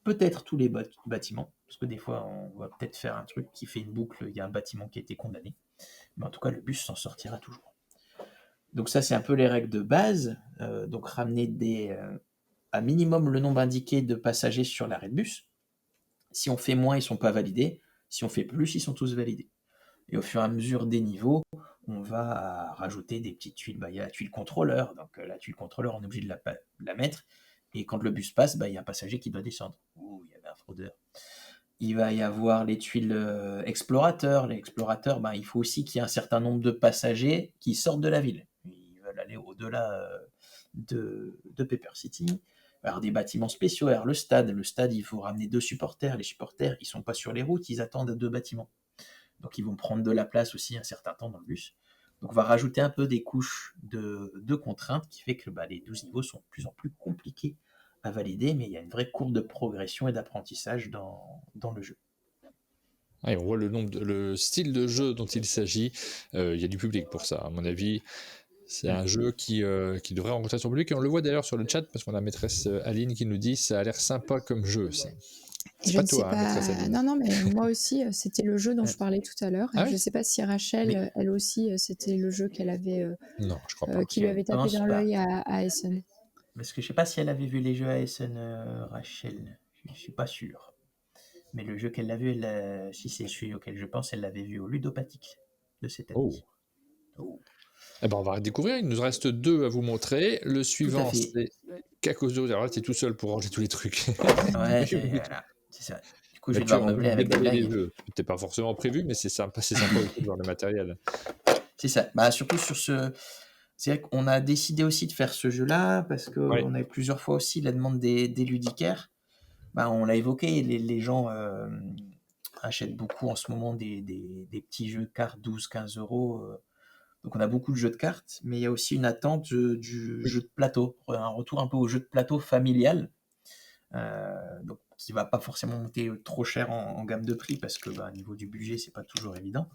peut-être tous les bâtiments, parce que des fois on va peut-être faire un truc qui fait une boucle, il y a un bâtiment qui a été condamné. Mais en tout cas, le bus s'en sortira toujours. Donc ça, c'est un peu les règles de base. Donc ramener à minimum le nombre indiqué de passagers sur l'arrêt de bus. Si on fait moins, ils ne sont pas validés. Si on fait plus, ils sont tous validés. Et au fur et à mesure des niveaux, on va rajouter des petites tuiles. Il y a la tuile contrôleur. Donc la tuile contrôleur, on est obligé de la mettre. Et quand le bus passe, il y a un passager qui doit descendre. Ouh, il y avait un fraudeur. Il va y avoir les tuiles explorateurs. Les explorateurs, il faut aussi qu'il y ait un certain nombre de passagers qui sortent de la ville. Ils veulent aller au-delà de Pepper City. Alors des bâtiments spéciaux. Alors le stade, il faut ramener 2 supporters. Les supporters, ils sont pas sur les routes, ils attendent 2 bâtiments. Donc ils vont prendre de la place aussi un certain temps dans le bus. Donc on va rajouter un peu des couches de contraintes qui fait que les 12 niveaux sont de plus en plus compliqués à valider, mais il y a une vraie courbe de progression et d'apprentissage dans le jeu. Et on voit le style de jeu dont il s'agit. Il y a du public pour ça, à mon avis. C'est un jeu qui devrait rencontrer son public. Et on le voit d'ailleurs sur le chat, parce qu'on a maîtresse Aline qui nous dit ça a l'air sympa comme jeu. C'est pas toi, maîtresse Aline. Non, mais moi aussi, c'était le jeu dont je parlais tout à l'heure. Ah Je oui ne sais pas si Rachel, elle aussi, c'était le jeu qu'elle avait, Non, je crois pas. qui lui avait tapé dans l'œil à Essen. Parce que je ne sais pas si elle avait vu les jeux à Essen, Rachel. Je ne suis pas sûr. Mais le jeu qu'elle a vu, si c'est celui auquel je pense, elle l'avait vu au Ludopathique de cette année. Eh ben, on va découvrir. Il nous reste 2 à vous montrer. Le suivant, c'est Kakozorus. Alors là, t'es tout seul pour ranger tous les trucs. Ouais, voilà. C'est ça. Du coup, je vais devoir meubler avec des blagues. C'était pas forcément prévu, mais c'est sympa aussi de voir le matériel. C'est ça. Surtout sur ce... C'est vrai qu'on a décidé aussi de faire ce jeu-là parce qu'on a eu plusieurs fois aussi la demande des ludicaires. On l'a évoqué, les gens achètent beaucoup en ce moment des petits jeux de cartes 12-15 euros. Donc on a beaucoup de jeux de cartes, mais il y a aussi une attente du jeu de plateau, un retour un peu au jeu de plateau familial, donc qui va pas forcément monter trop cher en gamme de prix parce que au niveau du budget c'est pas toujours évident.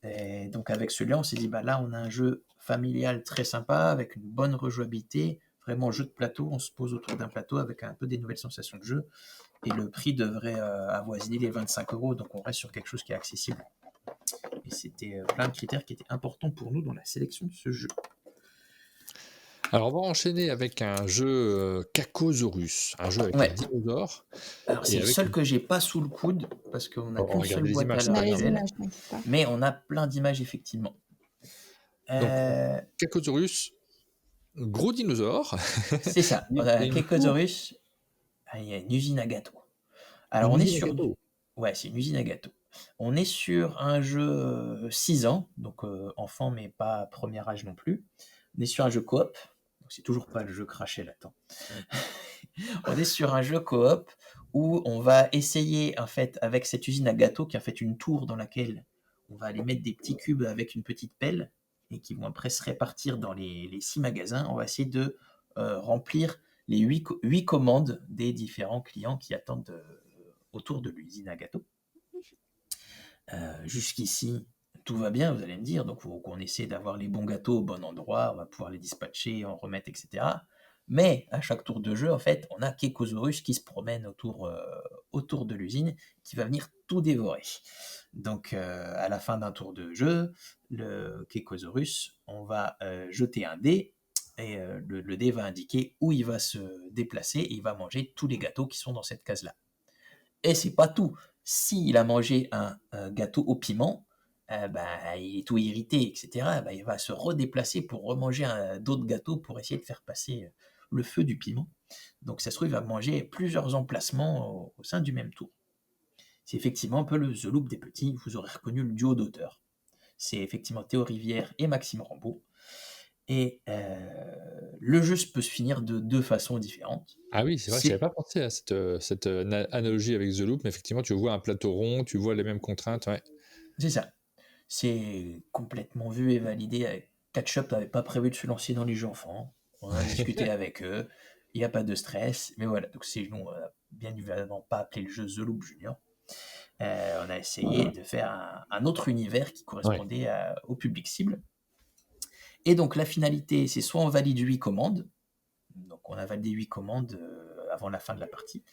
Et donc avec celui-là on s'est dit là on a un jeu familial très sympa avec une bonne rejouabilité, vraiment jeu de plateau, on se pose autour d'un plateau avec un peu des nouvelles sensations de jeu et le prix devrait avoisiner les 25 euros, donc on reste sur quelque chose qui est accessible. Et c'était plein de critères qui étaient importants pour nous dans la sélection de ce jeu. Alors, on va enchaîner avec un jeu Kakozorus, un jeu avec un dinosaure. Alors, c'est le seul que j'ai pas sous le coude, parce qu'on n'a qu'une seule boîte à l'heure actuelle. Mais on a plein d'images, effectivement. Donc, Kakozorus, gros dinosaure. C'est ça. Kakozorus, il y a une usine à gâteaux. Alors, on est sur... Ouais, c'est une usine à gâteaux. On est sur un jeu 6 ans, donc enfant, mais pas premier âge non plus. On est sur un jeu coop. C'est toujours pas le jeu craché là-dedans. On est sur un jeu coop où on va essayer, en fait, avec cette usine à gâteaux, qui est en fait une tour dans laquelle on va aller mettre des petits cubes avec une petite pelle et qui vont après se répartir dans les 6 magasins. On va essayer de remplir les 8 commandes des différents clients qui attendent autour de l'usine à gâteaux. Jusqu'ici, tout va bien, vous allez me dire, donc il faut qu'on essaie d'avoir les bons gâteaux au bon endroit, on va pouvoir les dispatcher, en remettre, etc. Mais à chaque tour de jeu, en fait, on a Kakozorus qui se promène autour de l'usine, qui va venir tout dévorer. Donc à la fin d'un tour de jeu, le Kakozorus, on va jeter un dé, et le dé va indiquer où il va se déplacer, et il va manger tous les gâteaux qui sont dans cette case-là. Et c'est pas tout. S'il a mangé un gâteau au piment, il est tout irrité, etc. Il va se redéplacer pour remanger d'autres gâteaux pour essayer de faire passer le feu du piment. Donc ça se trouve, il va manger plusieurs emplacements au sein du même tour. C'est effectivement un peu le The Loop des petits. Vous aurez reconnu le duo d'auteurs. C'est effectivement Théo Rivière et Maxime Rambaud. Et le jeu peut se finir de 2 façons différentes. Ah oui, c'est vrai, je n'avais pas pensé à cette analogie avec The Loop, mais effectivement, tu vois un plateau rond, tu vois les mêmes contraintes. Ouais. C'est ça. C'est complètement vu et validé. Catch-Up n'avait pas prévu de se lancer dans les jeux enfants. On a discuté avec eux. Il n'y a pas de stress. Mais voilà, donc nous, on n'a bien évidemment pas appelé le jeu The Loop Junior. On a essayé de faire un autre univers qui correspondait au public cible. Et donc la finalité, c'est soit on valide 8 commandes, donc on a validé 8 commandes avant la fin de la partie,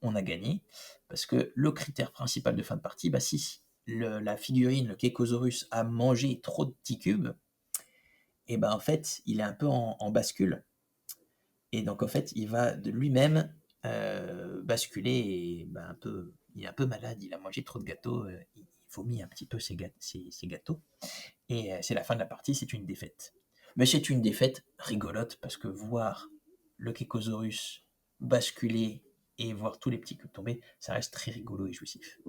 on a gagné, parce que le critère principal de fin de partie, si la figurine, le Kakozorus, a mangé trop de petits cubes, et en fait, il est un peu en bascule, et donc en fait, il va de lui-même basculer, et il est un peu malade, il a mangé trop de gâteaux, il vomit un petit peu ses gâteaux, et c'est la fin de la partie, c'est une défaite. Mais c'est une défaite rigolote, parce que voir le Kakozorus basculer et voir tous les petits cubes tomber, ça reste très rigolo et jouissif.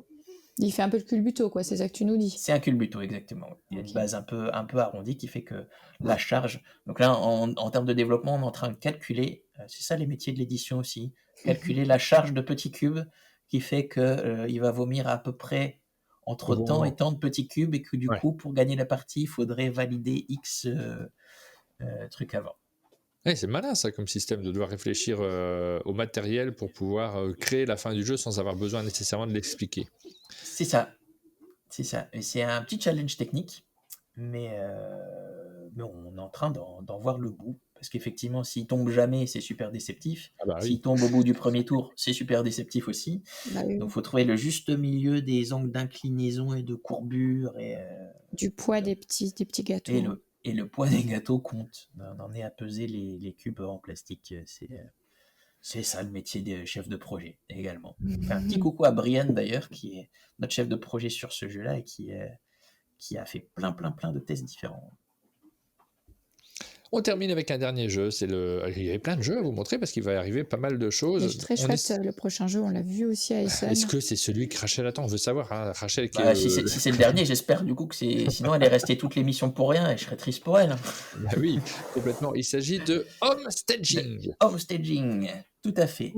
Il fait un peu le culbuto, quoi, c'est ça que tu nous dis. C'est un culbuto, exactement. Il y a une base un peu arrondie qui fait que la charge... Donc là, en termes de développement, on est en train de calculer, c'est ça les métiers de l'édition aussi, calculer la charge de petits cubes qui fait qu'il va vomir à peu près entre Bon, tant et tant de petits cubes, et que du ouais. coup, pour gagner la partie, il faudrait valider X trucs avant. Ouais, c'est malin ça comme système de devoir réfléchir au matériel pour pouvoir créer la fin du jeu sans avoir besoin nécessairement de l'expliquer. C'est ça. C'est ça. Et c'est un petit challenge technique, mais on est en train d'en voir le bout. Parce qu'effectivement, s'il tombe jamais, c'est super déceptif. Ah bah S'il oui. tombe au bout du premier tour, c'est super déceptif aussi. Bah oui. Donc, il faut trouver le juste milieu des angles d'inclinaison et de courbure. Du poids des petits gâteaux. Et le poids des gâteaux compte. On en est à peser les cubes en plastique. C'est ça le métier des chefs de projet également. Enfin, un petit coucou à Brian d'ailleurs, qui est notre chef de projet sur ce jeu-là et qui a fait plein de tests différents. On termine avec un dernier jeu. Il y avait plein de jeux à vous montrer parce qu'il va y arriver pas mal de choses. C'est très chouette, le prochain jeu, on l'a vu aussi à Essen. Est-ce que c'est celui que Rachel attend? On veut savoir, hein, Rachel. Si c'est le dernier, j'espère du coup que c'est. Sinon, elle est restée toute l'émission pour rien et je serais triste pour elle. Bah oui, complètement. Il s'agit de Homestaging. Homestaging, tout à fait.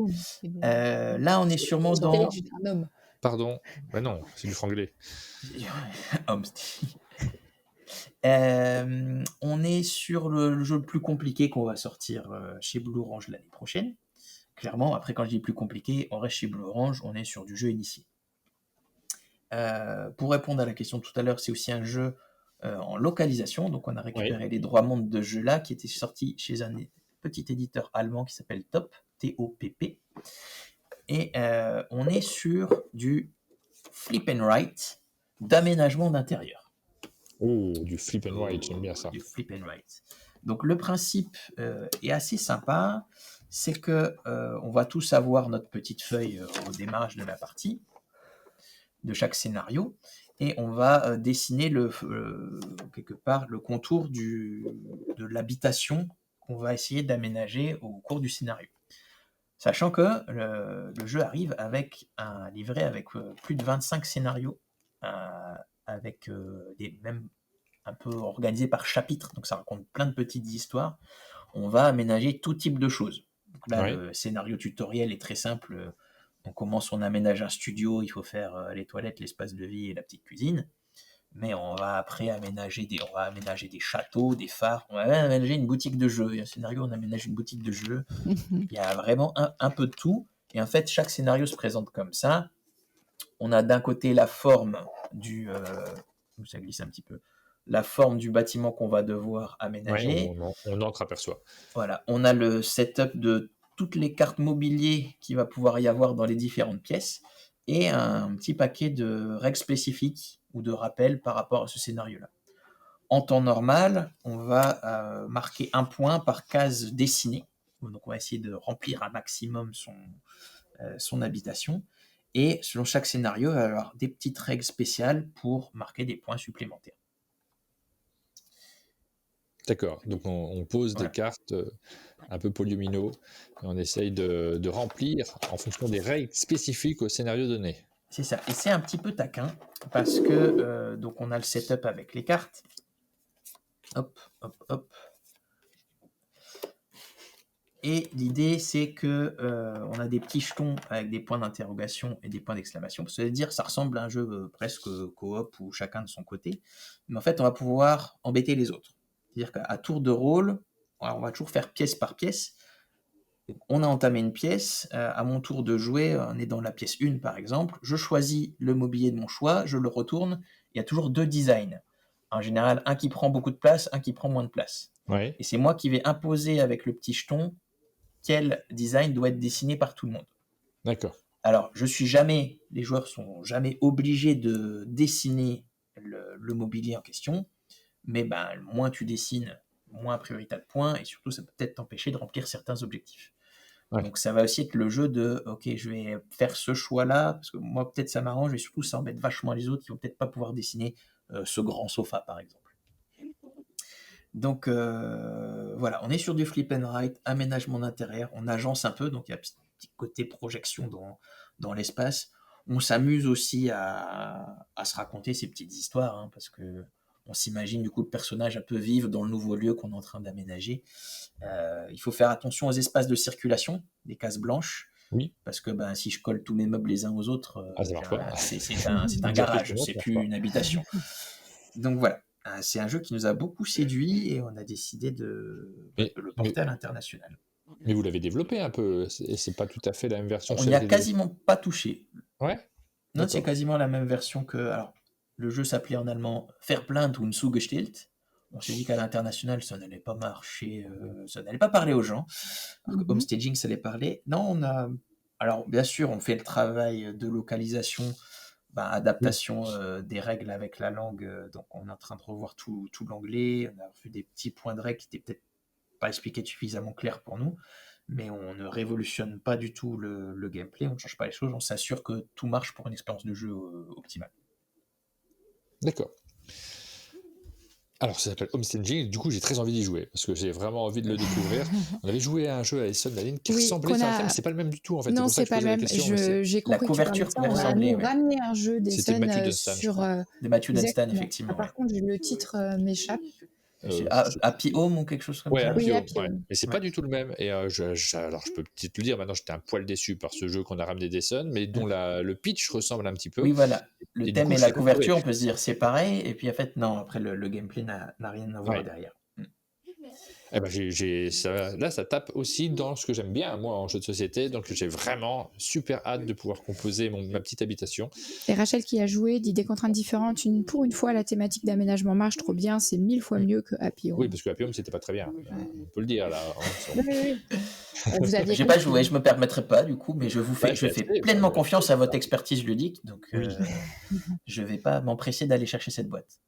Là, on est sûrement dans. Un homme. Pardon, bah non, c'est du franglais. Homestaging. On est sur le jeu le plus compliqué qu'on va sortir chez Blue Orange l'année prochaine. Clairement, après, quand je dis plus compliqué, on reste chez Blue Orange, on est sur du jeu initié. Pour répondre à la question tout à l'heure, c'est aussi un jeu en localisation. Donc, on a récupéré les droits mondes de ce jeu-là qui était sorti chez un petit éditeur allemand qui s'appelle TOP, T-O-P-P. Et on est sur du flip and write d'aménagement d'intérieur. Oh, du flip and write, j'aime bien ça. Du flip and write. Donc le principe est assez sympa, c'est que on va tous avoir notre petite feuille au démarrage de la partie, de chaque scénario, et on va dessiner quelque part le contour de l'habitation qu'on va essayer d'aménager au cours du scénario. Sachant que le jeu arrive avec un livret avec plus de 25 scénarios, avec même un peu organisé par chapitre, donc ça raconte plein de petites histoires. On va aménager tout type de choses. Donc là, le scénario tutoriel est très simple. On commence, on aménage un studio, il faut faire les toilettes, l'espace de vie et la petite cuisine. Mais on va après aménager des châteaux, des phares. On va aménager une boutique de jeux. Il y a un scénario, on aménage une boutique de jeux. Il y a vraiment un peu de tout. Et en fait, chaque scénario se présente comme ça. On a d'un côté la forme ça glisse un petit peu. La forme du bâtiment qu'on va devoir aménager. Ouais, on entreaperçoit. Voilà, on a le setup de toutes les cartes mobilier qu'il va pouvoir y avoir dans les différentes pièces et un petit paquet de règles spécifiques ou de rappels par rapport à ce scénario-là. En temps normal, on va marquer un point par case dessinée. Donc on va essayer de remplir un maximum son habitation. Et selon chaque scénario, il va y avoir des petites règles spéciales pour marquer des points supplémentaires. D'accord, donc on pose des cartes un peu polyomino et on essaye de remplir en fonction des règles spécifiques au scénario donné. C'est ça, et c'est un petit peu taquin parce que donc on a le setup avec les cartes. Hop. Et l'idée c'est que on a des petits jetons avec des points d'interrogation et des points d'exclamation. Ça veut dire ça ressemble à un jeu presque coop ou chacun de son côté, mais en fait on va pouvoir embêter les autres. C'est-à-dire qu'à tour de rôle, on va toujours faire pièce par pièce. On a entamé une pièce, à mon tour de jouer, on est dans la pièce 1 par exemple, je choisis le mobilier de mon choix, je le retourne, il y a toujours 2 designs. En général, un qui prend beaucoup de place, un qui prend moins de place. Ouais. Et c'est moi qui vais imposer avec le petit jeton quel design doit être dessiné par tout le monde. D'accord. Alors, les joueurs sont jamais obligés de dessiner le mobilier en question, mais moins tu dessines, moins priorité de points, et surtout ça peut peut-être t'empêcher de remplir certains objectifs. Ouais. Donc ça va aussi être le jeu de ok, je vais faire ce choix-là, parce que moi peut-être ça m'arrange, et surtout ça embête vachement les autres qui vont peut-être pas pouvoir dessiner ce grand sofa par exemple. Donc voilà, on est sur du flip and write, aménagement d'intérieur, on agence un peu, donc il y a un petit côté projection dans l'espace. On s'amuse aussi à se raconter ces petites histoires, hein, parce que on s'imagine du coup le personnage un peu vivre dans le nouveau lieu qu'on est en train d'aménager. Il faut faire attention aux espaces de circulation, des cases blanches, Oui. Parce que si je colle tous mes meubles les uns aux autres, ça marche pas. c'est un garage, c'est plus une habitation. Donc voilà, c'est un jeu qui nous a beaucoup séduit et on a décidé de le porter à l'international. Mais vous l'avez développé un peu, et c'est pas tout à fait la même version. On n'y a quasiment pas touché. Ouais. Non, c'est quasiment la même version que. Alors, le jeu s'appelait en allemand Verplant und Zugestellt. On s'est dit qu'à l'international, ça n'allait pas marcher, ça n'allait pas parler aux gens. Homestaging, ça allait parler. Non, on a. Alors, bien sûr, on fait le travail de localisation, adaptation des règles avec la langue. Donc, on est en train de revoir tout l'anglais. On a vu des petits points de règles qui n'étaient peut-être pas expliqués suffisamment clairs pour nous. Mais on ne révolutionne pas du tout le gameplay, on ne change pas les choses, on s'assure que tout marche pour une expérience de jeu optimale. D'accord. Alors, ça s'appelle Homestaging, du coup, j'ai très envie d'y jouer, parce que j'ai vraiment envie de le découvrir. On avait joué à un jeu à Essen Aline qui ressemblait sur le thème, c'est pas le même du tout, en fait. Non, c'est pas le même. J'ai compris la couverture que on a ramené un jeu d'Essen sur... de Matthew Dunstan, effectivement. Par contre, le titre m'échappe. Happy Home ou quelque chose comme ça. Oui, Happy Home. Mais c'est pas du tout le même. Et alors, je peux peut-être le dire, maintenant j'étais un poil déçu par ce jeu qu'on a ramené d'Essen, mais dont le pitch ressemble un petit peu. Oui, voilà. Le thème et la couverture, on peut se dire c'est pareil, et puis en fait, non, après le gameplay n'a rien à voir derrière. Eh ben, là, ça tape aussi dans ce que j'aime bien, moi, en jeu de société. Donc, j'ai vraiment super hâte de pouvoir composer ma petite habitation. Et Rachel qui a joué dit des contraintes différentes. Pour une fois, la thématique d'aménagement marche trop bien. C'est 1000 fois mieux que Happy Home. Oui, parce que Happy Home, c'était pas très bien. On peut le dire, là. Oui. J'ai pas joué, je me permettrai pas, du coup, mais je fais pleinement confiance à votre expertise ludique. Donc, je vais pas m'empresser d'aller chercher cette boîte.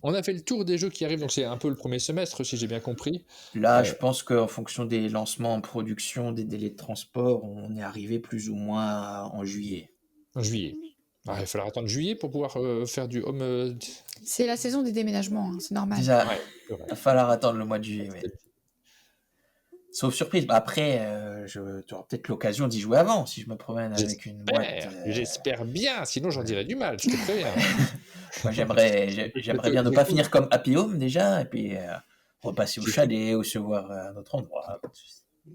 On a fait le tour des jeux qui arrivent, donc c'est un peu le premier semestre, si j'ai bien compris. Là, je pense qu'en fonction des lancements en production, des délais de transport, on est arrivé plus ou moins en juillet. En juillet. Il va falloir attendre juillet pour pouvoir faire du home... C'est la saison des déménagements, c'est normal. Déjà, il va falloir attendre le mois de juillet. Ouais. Sauf surprise. Après, tu auras peut-être l'occasion d'y jouer avant, si je me promène avec une boîte. J'espère bien, sinon j'en dirais du mal, je te préviens. Moi, j'aimerais bien ne pas finir comme Happy Home déjà, et puis repasser au chalet ou se voir à un autre endroit.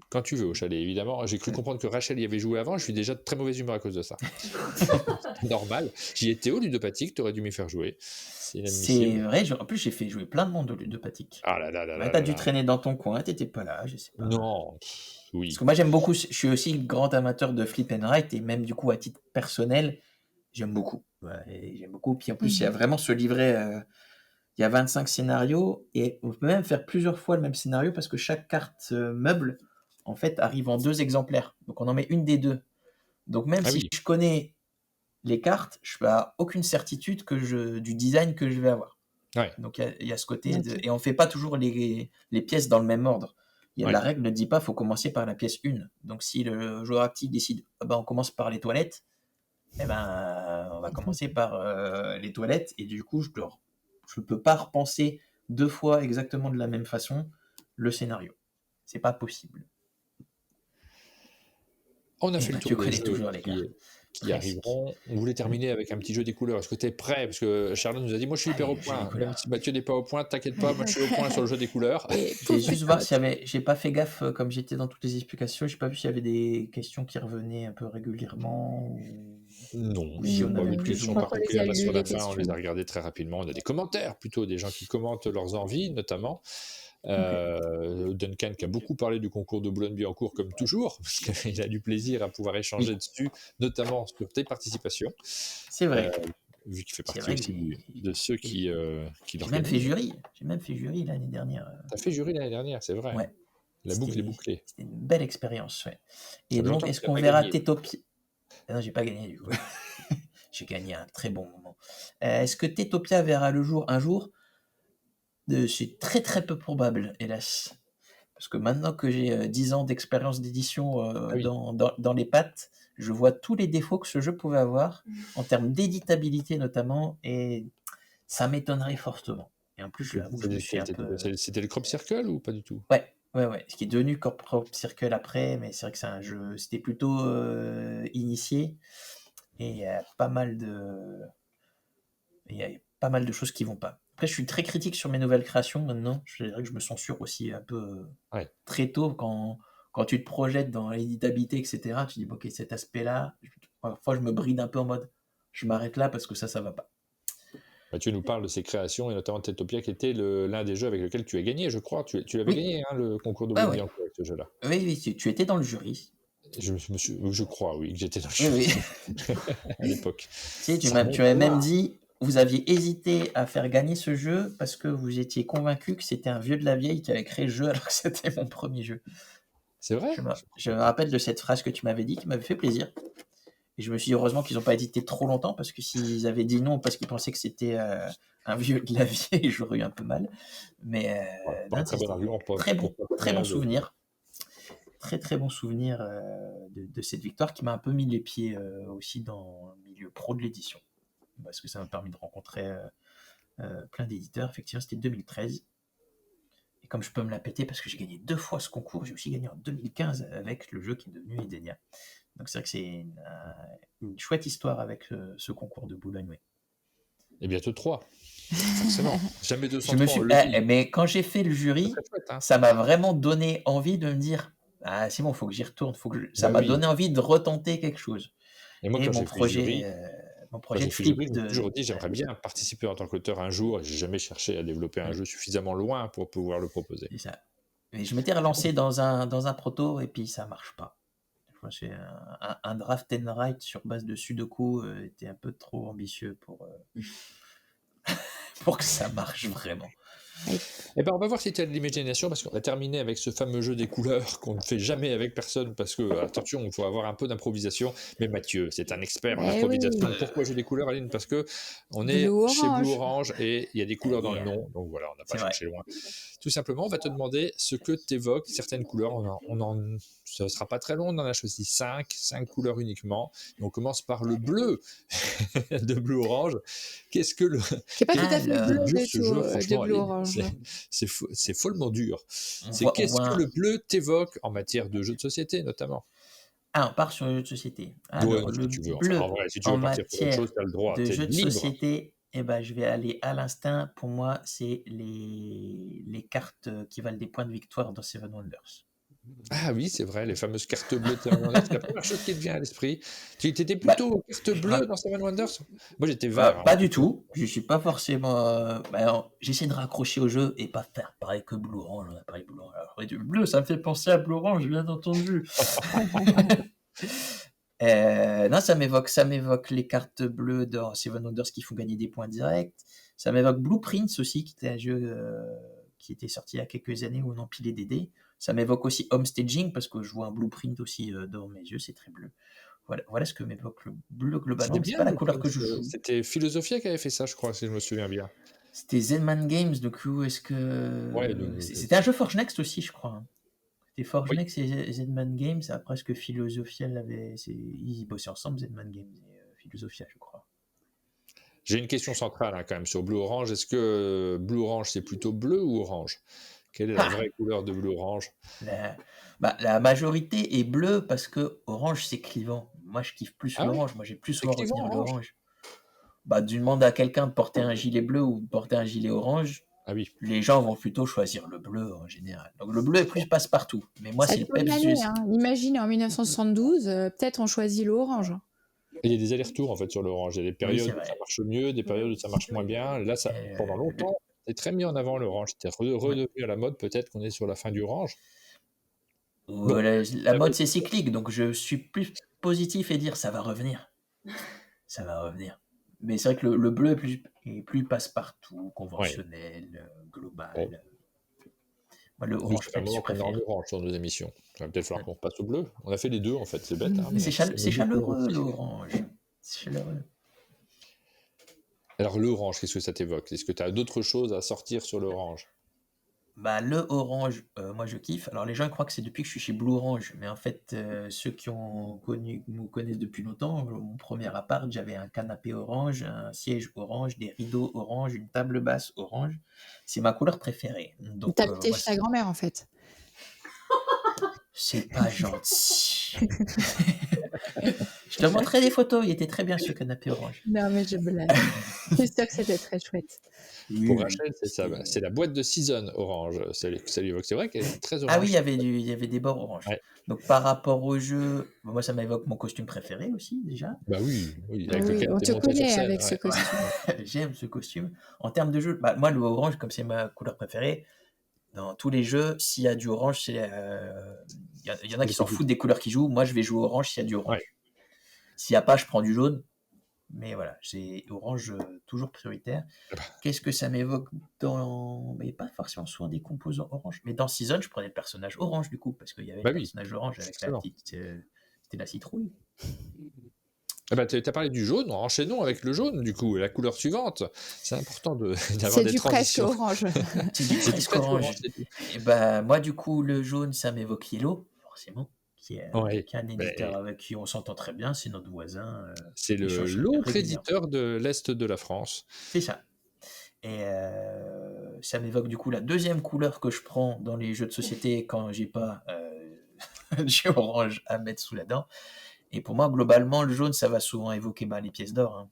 Quand tu veux au chalet, évidemment. J'ai cru comprendre que Rachel y avait joué avant, je suis déjà de très mauvaise humeur à cause de ça. Normal. J'y étais au ludopathique, t'aurais dû m'y faire jouer. C'est vrai, en plus j'ai fait jouer plein de monde au ludopathique. Ah là là là là. T'as dû traîner dans ton coin, t'étais pas là, je sais pas. Non, oui. Parce que moi j'aime beaucoup, je suis aussi grand amateur de flip and write, et même du coup à titre personnel, j'aime beaucoup. J'aime beaucoup. Puis en plus, il y a vraiment ce livret, il y a 25 scénarios, et on peut même faire plusieurs fois le même scénario parce que chaque carte meuble, en fait, arrive en 2 exemplaires. Donc on en met une des 2. Donc même si je connais les cartes, je n'ai aucune certitude du design que je vais avoir. Ouais. Donc il y a ce côté, et on ne fait pas toujours les pièces dans le même ordre. La règle ne dit pas qu'il faut commencer par la pièce 1. Donc si le joueur actif décide on commence par les toilettes, on va commencer par les toilettes, et du coup je ne peux pas repenser 2 fois exactement de la même façon le scénario. C'est pas possible. On a fait le tour des jeux qui arriveront. On voulait terminer avec un petit jeu des couleurs. Est-ce que tu es prêt? Parce que Charlotte nous a dit, moi je suis hyper au point. Même si Mathieu n'est pas au point, t'inquiète pas, moi je suis au point sur le jeu des couleurs. Je vais juste voir s'il y avait... J'ai pas fait gaffe, comme j'étais dans toutes les explications, j'ai pas vu s'il y avait des questions qui revenaient un peu régulièrement. Non, si on avait plus sont particulières sur la fin, on les a regardés très rapidement. On a des commentaires plutôt, des gens qui commentent leurs envies notamment. Duncan qui a beaucoup parlé du concours de Boulogne-Billancourt comme toujours, parce qu'il a du plaisir à pouvoir échanger dessus, notamment sur tes participations. C'est vrai. Vu qu'il fait partie aussi de ceux qui J'ai même fait jury. L'année dernière. T'as fait jury l'année dernière, c'est vrai. Ouais. La boucle est bouclée. C'était une belle expérience, ouais. Et donc, est-ce qu'on verra Tétopia? Non, j'ai pas gagné du coup. J'ai gagné un très bon moment. Est-ce que Tétopia verra le jour un jour? C'est très très peu probable, hélas. Parce que maintenant que j'ai 10 ans d'expérience d'édition dans les pattes, je vois tous les défauts que ce jeu pouvait avoir, en termes d'éditabilité notamment, et ça m'étonnerait fortement. Et en plus, je l'avoue, je me suis un peu... C'était le Crop Circle ou pas du tout? Ouais. Ce qui est devenu Crop Circle après, mais c'est vrai que c'est un jeu... C'était plutôt initié, et il y a pas mal de... choses qui vont pas. Après, je suis très critique sur mes nouvelles créations maintenant. Je dirais que je me censure aussi un peu très tôt quand quand tu te projettes dans l'éditabilité, etc., tu dis, ok, cet aspect-là, parfois je me bride un peu en mode, je m'arrête là parce que ça va pas. Tu nous parles de ces créations, et notamment Tetopia, qui était l'un des jeux avec lequel tu as gagné, je crois. Tu l'avais gagné, hein, le concours de Boulogne avec ce jeu-là. Oui, tu étais dans le jury. Je crois, oui, que j'étais dans le jury à l'époque. Tu m'avais même dit, vous aviez hésité à faire gagner ce jeu parce que vous étiez convaincu que c'était un vieux de la vieille qui avait créé le jeu alors que c'était mon premier jeu. C'est vrai ? Je me rappelle de cette phrase que tu m'avais dit qui m'avait fait plaisir. Et je me suis dit, heureusement qu'ils n'ont pas hésité trop longtemps, parce que s'ils avaient dit non, parce qu'ils pensaient que c'était un vieux de la vieille, j'aurais eu un peu mal. Mais très bon souvenir. Très très bon souvenir de cette victoire qui m'a un peu mis les pieds aussi dans le milieu pro de l'édition. Parce que ça m'a permis de rencontrer plein d'éditeurs. Effectivement, c'était 2013. Et comme je peux me la péter, parce que j'ai gagné 2 fois ce concours, j'ai aussi gagné en 2015 avec le jeu qui est devenu Edenia. Donc c'est vrai que c'est une chouette histoire avec ce concours de Boulogne. Oui. Et bientôt 3. Forcément. Jamais 203. Mais quand j'ai fait le jury, ça m'a vraiment donné envie de me dire, ah c'est bon, il faut que j'y retourne. Ça m'a donné envie de retenter quelque chose. Et moi, quand j'ai fait le jury, mon projet de flip. Je me suis toujours dit, j'aimerais bien participer en tant qu'auteur un jour. J'ai jamais cherché à développer un jeu suffisamment loin pour pouvoir le proposer. C'est ça. Et je m'étais relancé dans un proto et puis ça marche pas. Un draft and write sur base de Sudoku était un peu trop ambitieux pour que ça marche vraiment. Eh ben, on va voir si tu as de l'imagination, parce qu'on a terminé avec ce fameux jeu des couleurs qu'on ne fait jamais avec personne, parce que, attention, il faut avoir un peu d'improvisation. Mais Mathieu, c'est un expert en improvisation. Pourquoi jeu des couleurs, Aline ? Parce que on est chez Blue Orange et il y a des couleurs dans le nom, donc voilà, on n'a pas cherché loin. Tout simplement, on va te demander ce que t'évoques certaines couleurs. Ça ne sera pas très long, on en a choisi 5 couleurs uniquement. Et on commence par le bleu de Blue Orange. Qu'est-ce que le... Qui n'est pas tout à fait bleu de Blue Orange. C'est follement dur. Qu'est-ce que le bleu t'évoque en matière de jeux de société, notamment ? On part sur les jeux de société. Alors, le bleu, si tu veux partir sur autre chose, tu as le droit. De jeux de société, je vais aller à l'instinct. Pour moi, c'est les cartes qui valent des points de victoire dans Seven Wonders. Ah oui, c'est vrai, les fameuses cartes bleues de Seven Wonders, c'est la première chose qui te vient à l'esprit. Tu étais plutôt carte bleue dans Seven Wonders ? Moi, j'étais vert. Pas du tout. Je suis pas forcément... j'essaie de raccrocher au jeu et pas faire pareil que Blue Orange. On a parlé Blue Orange. Alors, du bleu, ça me fait penser à Blue Orange, bien entendu. Non, ça m'évoque les cartes bleues dans Seven Wonders qui font gagner des points directs. Ça m'évoque Blueprints aussi, qui était un jeu qui était sorti il y a quelques années où on empilait des dés. Ça m'évoque aussi Homestaging, parce que je vois un blueprint aussi dans mes yeux, c'est très bleu. Voilà ce que m'évoque le bleu globalement. C'est pas la couleur que je joue. C'était Philosophia qui avait fait ça, je crois, si je me souviens bien. C'était Zenman Games, du coup, est-ce que... C'était un jeu Forge Next aussi, je crois. C'était Forge Next et Zenman Games, après ce que Philosophia l'avait... Ils bossaient ensemble, Zenman Games et Philosophia, je crois. J'ai une question centrale quand même sur Blue Orange. Est-ce que Blue Orange, c'est plutôt bleu ou orange ? Quelle est la vraie couleur de Blue Orange ? La majorité est bleue parce que orange, c'est clivant. Moi, je kiffe plus l'orange. Moi, j'ai plus souvent retenir l'orange. Tu demandes à quelqu'un de porter un gilet bleu ou de porter un gilet orange. Ah oui. Les gens vont plutôt choisir le bleu en général. Donc le bleu est plus passe-partout. Mais moi, c'est le peps. Imagine en 1972, peut-être on choisit l'orange. Il y a des allers-retours en fait sur l'orange. Il y a des périodes où ça marche mieux, des périodes où ça marche moins bien. Là, pendant longtemps, c'est très mis en avant l'orange. C'était redevenu à la mode. Peut-être qu'on est sur la fin du orange. La mode, c'est cyclique. Donc je suis plus positif et dire ça va revenir. Ça va revenir. Mais c'est vrai que le bleu est plus passe-partout, conventionnel, global. Moi, le orange, je préfère. On a orange sur nos émissions. Il va peut-être falloir qu'on repasse au bleu. On a fait les deux, en fait. C'est bête. Mais c'est chaleureux, l'orange. C'est chaleureux. Alors, l'orange, qu'est-ce que ça t'évoque ? Est-ce que tu as d'autres choses à sortir sur l'orange ? Le orange, moi je kiffe. Alors les gens croient que c'est depuis que je suis chez Blue Orange, mais en fait ceux qui nous connaissent depuis longtemps, mon premier appart, j'avais un canapé orange, un siège orange, des rideaux orange, une table basse orange. C'est ma couleur préférée. Donc, t'as habité chez ta grand-mère en fait. C'est pas gentil. Je te montrerai des photos, il était très bien ce canapé orange. Non, mais je blague. C'est sûr que c'était très chouette. Pour Rachel, c'est ça. C'est la boîte de Season orange. Ça lui évoque. C'est vrai qu'elle est très orange. Ah oui, il y avait des bords orange. Ouais. Donc par rapport au jeu, moi ça m'évoque mon costume préféré aussi déjà. Bah oui, avec Oui, lequel on t'es te monté sur connaît scène. avec ce costume. J'aime ce costume. En termes de jeu, moi le orange, comme c'est ma couleur préférée, dans tous les jeux, s'il y a du orange, il y en a qui s'en foutent des couleurs qu'ils jouent. Moi je vais jouer orange s'il y a du orange. Ouais. S'il n'y a pas, je prends du jaune. Mais voilà, j'ai orange toujours prioritaire. Qu'est-ce que ça m'évoque mais pas forcément souvent des composants orange. Mais dans Season, je prenais le personnage orange du coup, parce qu'il y avait le personnage orange avec la petite. C'était la citrouille. Tu as parlé du jaune, enchaînons avec le jaune, du coup, la couleur suivante. C'est important d'avoir C'est des du presque transitions. orange. C'est du presque orange. Et moi, du coup, le jaune, ça m'évoque Yellow, forcément, qui est un éditeur avec qui on s'entend très bien, c'est notre voisin. C'est l'autre éditeur de l'Est de la France. C'est ça. Et ça m'évoque du coup la deuxième couleur que je prends dans les jeux de société quand j'ai pas du orange à mettre sous la dent. Et pour moi, globalement, le jaune, ça va souvent évoquer les pièces d'or. Hein.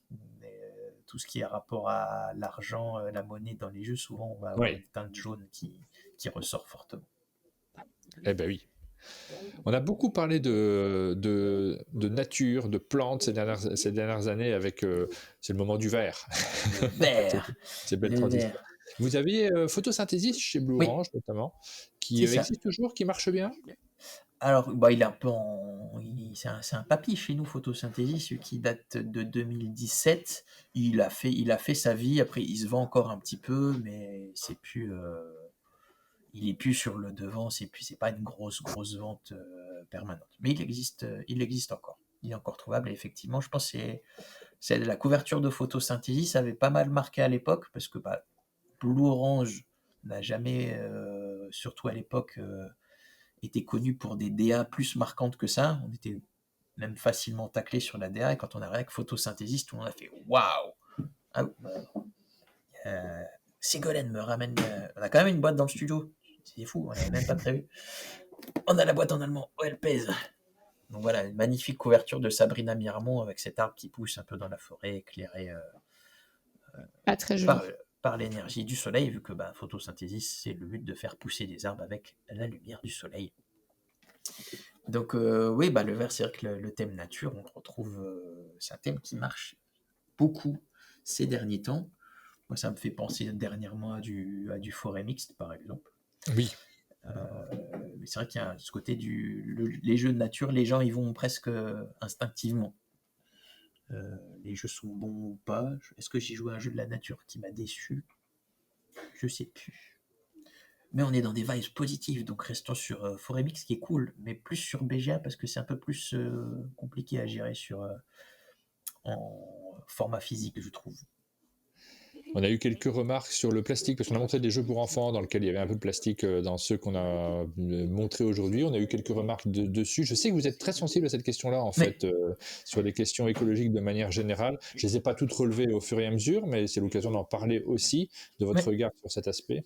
Tout ce qui est rapport à l'argent, la monnaie dans les jeux, souvent, on va avoir une teinte jaune qui ressort fortement. Eh ben oui. On a beaucoup parlé de nature, de plantes ces dernières années avec... c'est le moment du vert. Vert. C'est belle transition. Vous aviez Photosynthesis chez Blue Orange, notamment, qui existe toujours, qui marche bien. Alors, il est un peu c'est un papy chez nous, Photosynthesis, qui date de 2017. Il a fait sa vie. Après, il se vend encore un petit peu, mais c'est plus... il est plus sur le devant. C'est pas une grosse vente permanente. Mais il existe encore. Il est encore trouvable. Et effectivement, je pense que c'est la couverture de Photosynthesis. Ça avait pas mal marqué à l'époque, parce que Blue Orange n'a jamais, surtout à l'époque... était connu pour des DA plus marquantes que ça. On était même facilement taclé sur la DA, et quand on arrive avec Photosynthesis, tout le monde a fait waouh. Ségolène me ramène. On a quand même une boîte dans le studio. C'est fou, on n'avait même pas prévu. On a la boîte en allemand. Oh, elle pèse. Donc voilà, une magnifique couverture de Sabrina Miramont avec cet arbre qui pousse un peu dans la forêt, éclairé très joli. Par l'énergie du soleil, vu que Photosynthesis, c'est le but de faire pousser des arbres avec la lumière du soleil. Donc oui, le vert, c'est vrai que le thème nature, on le retrouve, c'est un thème qui marche beaucoup ces derniers temps. Moi, ça me fait penser dernièrement à du forêt mixte, par exemple. Oui. Mais c'est vrai qu'il y a ce côté les jeux de nature, les gens y vont presque instinctivement. Les jeux sont bons ou pas. Est-ce que j'ai joué à un jeu de la nature qui m'a déçu? Je sais plus. Mais on est dans des vibes positives, donc restons sur Forêt Mix, qui est cool, mais plus sur BGA parce que c'est un peu plus compliqué à gérer en format physique, je trouve. On a eu quelques remarques sur le plastique, parce qu'on a montré des jeux pour enfants dans lesquels il y avait un peu de plastique dans ceux qu'on a montrés aujourd'hui. On a eu quelques remarques dessus. Je sais que vous êtes très sensible à cette question-là, en fait, sur les questions écologiques de manière générale. Je ne les ai pas toutes relevées au fur et à mesure, mais c'est l'occasion d'en parler aussi, de votre regard sur cet aspect.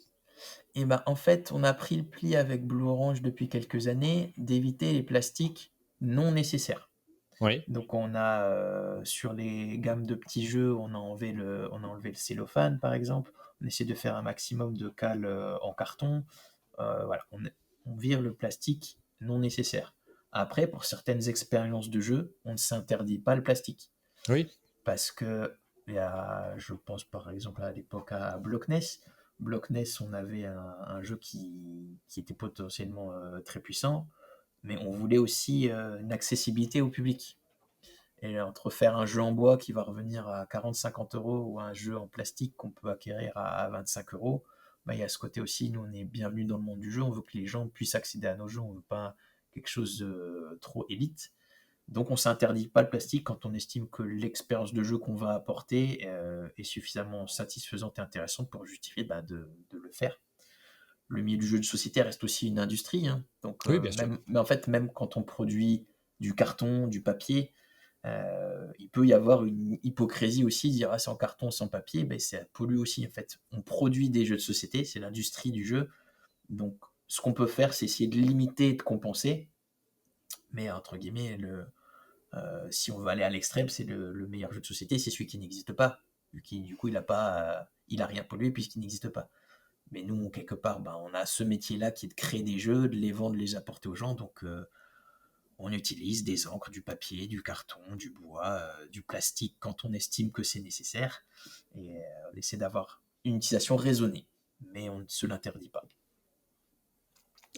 Et en fait, on a pris le pli avec Blue Orange depuis quelques années d'éviter les plastiques non nécessaires. Oui. Donc on a sur les gammes de petits jeux, on a enlevé le cellophane par exemple. On essaie de faire un maximum de cales en carton. Voilà, on vire le plastique non nécessaire. Après, pour certaines expériences de jeu, on ne s'interdit pas le plastique. Oui. Parce que je pense par exemple à l'époque à Blockness. Blockness, on avait un jeu qui était potentiellement très puissant, mais on voulait aussi une accessibilité au public. Et entre faire un jeu en bois qui va revenir à 40-50 euros ou un jeu en plastique qu'on peut acquérir à 25 euros, il y a ce côté aussi, nous on est bienvenus dans le monde du jeu, on veut que les gens puissent accéder à nos jeux, on veut pas quelque chose de trop élite. Donc on ne s'interdit pas le plastique quand on estime que l'expérience de jeu qu'on va apporter est suffisamment satisfaisante et intéressante pour justifier de le faire. Le milieu du jeu de société reste aussi une industrie, hein. Donc, oui, bien sûr. Mais en fait, même quand on produit du carton, du papier, il peut y avoir une hypocrisie aussi, dire c'est en carton, sans papier, ça pollue aussi. En fait, on produit des jeux de société, c'est l'industrie du jeu. Donc, ce qu'on peut faire, c'est essayer de limiter et de compenser. Mais entre guillemets, Si on veut aller à l'extrême, c'est le meilleur jeu de société, c'est celui qui n'existe pas. Du coup, il a rien pollué puisqu'il n'existe pas. Mais nous, quelque part, on a ce métier-là qui est de créer des jeux, de les vendre, de les apporter aux gens. Donc, on utilise des encres, du papier, du carton, du bois, du plastique quand on estime que c'est nécessaire. Et on essaie d'avoir une utilisation raisonnée. Mais on ne se l'interdit pas.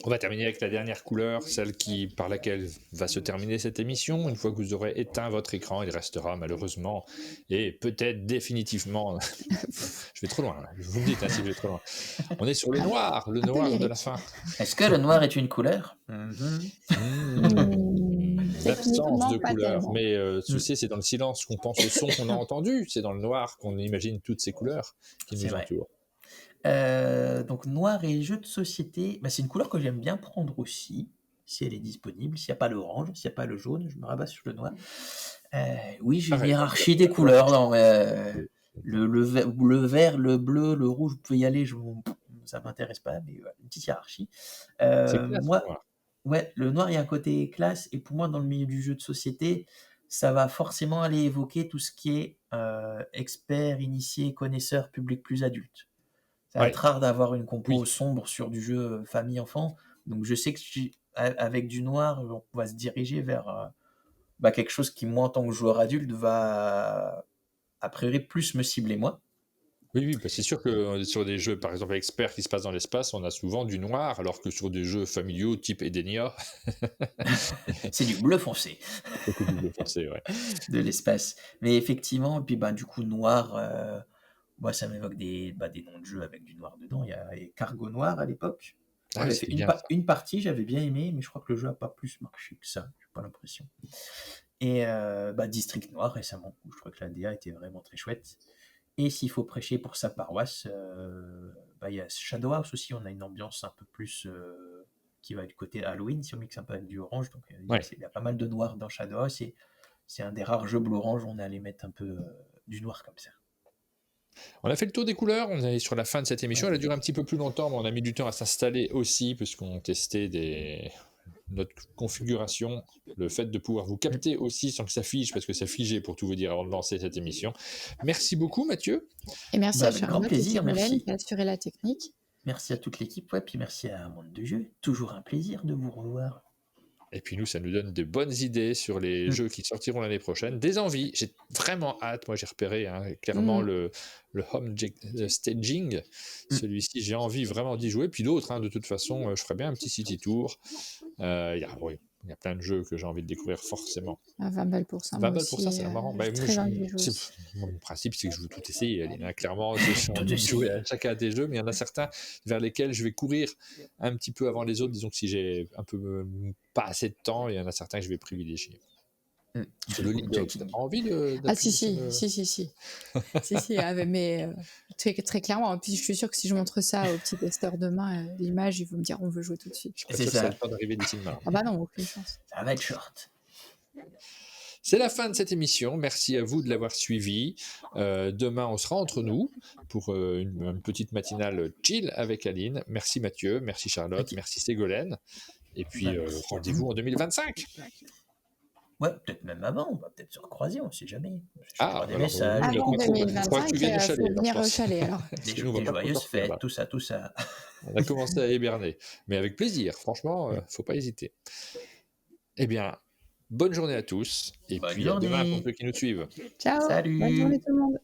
On va terminer avec la dernière couleur, celle par laquelle va se terminer cette émission. Une fois que vous aurez éteint votre écran, il restera malheureusement et peut-être définitivement... je vais trop loin, là. Vous me dites si je vais trop loin. On est sur le noir de la fin. Est-ce que le noir est une couleur? L'absence de couleur, mais tu sais, c'est dans le silence qu'on pense au son qu'on a entendu, c'est dans le noir qu'on imagine toutes ces couleurs qui nous entourent. Donc noir et jeux de société, c'est une couleur que j'aime bien prendre aussi, si elle est disponible. S'il n'y a pas l'orange, s'il n'y a pas le jaune, je me rabats sur le noir. Oui, j'ai une hiérarchie des couleurs. Non, le vert, le bleu, le rouge, vous pouvez y aller, ça ne m'intéresse pas, mais une petite hiérarchie. Le noir, il y a un côté classe, et pour moi, dans le milieu du jeu de société, ça va forcément aller évoquer tout ce qui est expert, initié, connaisseur, public plus adulte. Ça va être rare d'avoir une compo sombre sur du jeu famille-enfant. Donc je sais que avec du noir, on va se diriger vers quelque chose qui, moi, en tant que joueur adulte, va a priori plus me cibler moi. Oui, c'est sûr que sur des jeux, par exemple, experts qui se passent dans l'espace, on a souvent du noir, alors que sur des jeux familiaux type Edenia... c'est du bleu foncé. Beaucoup de bleu foncé, ouais. De l'espace. Mais effectivement, puis du coup, noir... ça m'évoque des noms de jeux avec du noir dedans. Il y a Cargo Noir à l'époque. J'avais fait une partie, j'avais bien aimé, mais je crois que le jeu n'a pas plus marché que ça. J'ai pas l'impression. Et District Noir récemment, où je crois que la DA était vraiment très chouette. Et s'il faut prêcher pour sa paroisse, il y a Shadow House aussi. On a une ambiance un peu plus qui va du côté Halloween, si on mixe un peu avec du orange. Donc il y a pas mal de noir dans Shadow House. Et c'est un des rares jeux bleu orange où on est allé mettre un peu du noir comme ça. On a fait le tour des couleurs, on est sur la fin de cette émission, elle a duré un petit peu plus longtemps, mais on a mis du temps à s'installer aussi, puisqu'on testait notre configuration, le fait de pouvoir vous capter aussi sans que ça fige, parce que ça figeait pour tout vous dire avant de lancer cette émission. Merci beaucoup Mathieu. Et merci à Charlotte, grand plaisir, merci. Qui a assuré la technique. Merci à toute l'équipe, puis merci à Monde de Jeu, toujours un plaisir de vous revoir. Et puis nous, ça nous donne de bonnes idées sur les jeux qui sortiront l'année prochaine. Des envies, j'ai vraiment hâte. Moi, j'ai repéré clairement le home staging. Celui-ci, j'ai envie vraiment d'y jouer. Puis d'autres, de toute façon, je ferai bien un petit city tour. Il y a plein de jeux que j'ai envie de découvrir forcément. 20 balles pour ça. 20 balles pour ça, c'est marrant. Mon principe, c'est que je veux tout essayer. Clairement, j'ai envie de jouer à chacun des jeux, mais il y en a certains vers lesquels je vais courir un petit peu avant les autres. Disons que si j'ai un peu pas assez de temps, il y en a certains que je vais privilégier. C'est le League Dogs. T'as pas envie de... Si. Mais très, très clairement. Puis je suis sûr que si je montre ça aux petits testeurs demain, l'image, ils vont me dire on veut jouer tout de suite. C'est ça. Le temps d'arriver d'ici demain. Ah non, aucune chance. Ça va être short. C'est la fin de cette émission. Merci à vous de l'avoir suivi. Demain, on sera entre nous pour une petite matinale chill avec Aline. Merci Mathieu, merci Charlotte, merci Ségolène. Et puis rendez-vous en 2025. Ouais, peut-être même avant, on va peut-être se recroiser, on ne sait jamais. Avant 2025, il faut venir au chalet. Des joyeuses fêtes, tout ça. On a commencé à héberner, mais avec plaisir, franchement, faut pas hésiter. Eh bien, bonne journée à tous, et puis à demain pour ceux qui nous suivent. Ciao, salut. Bonne journée tout le monde.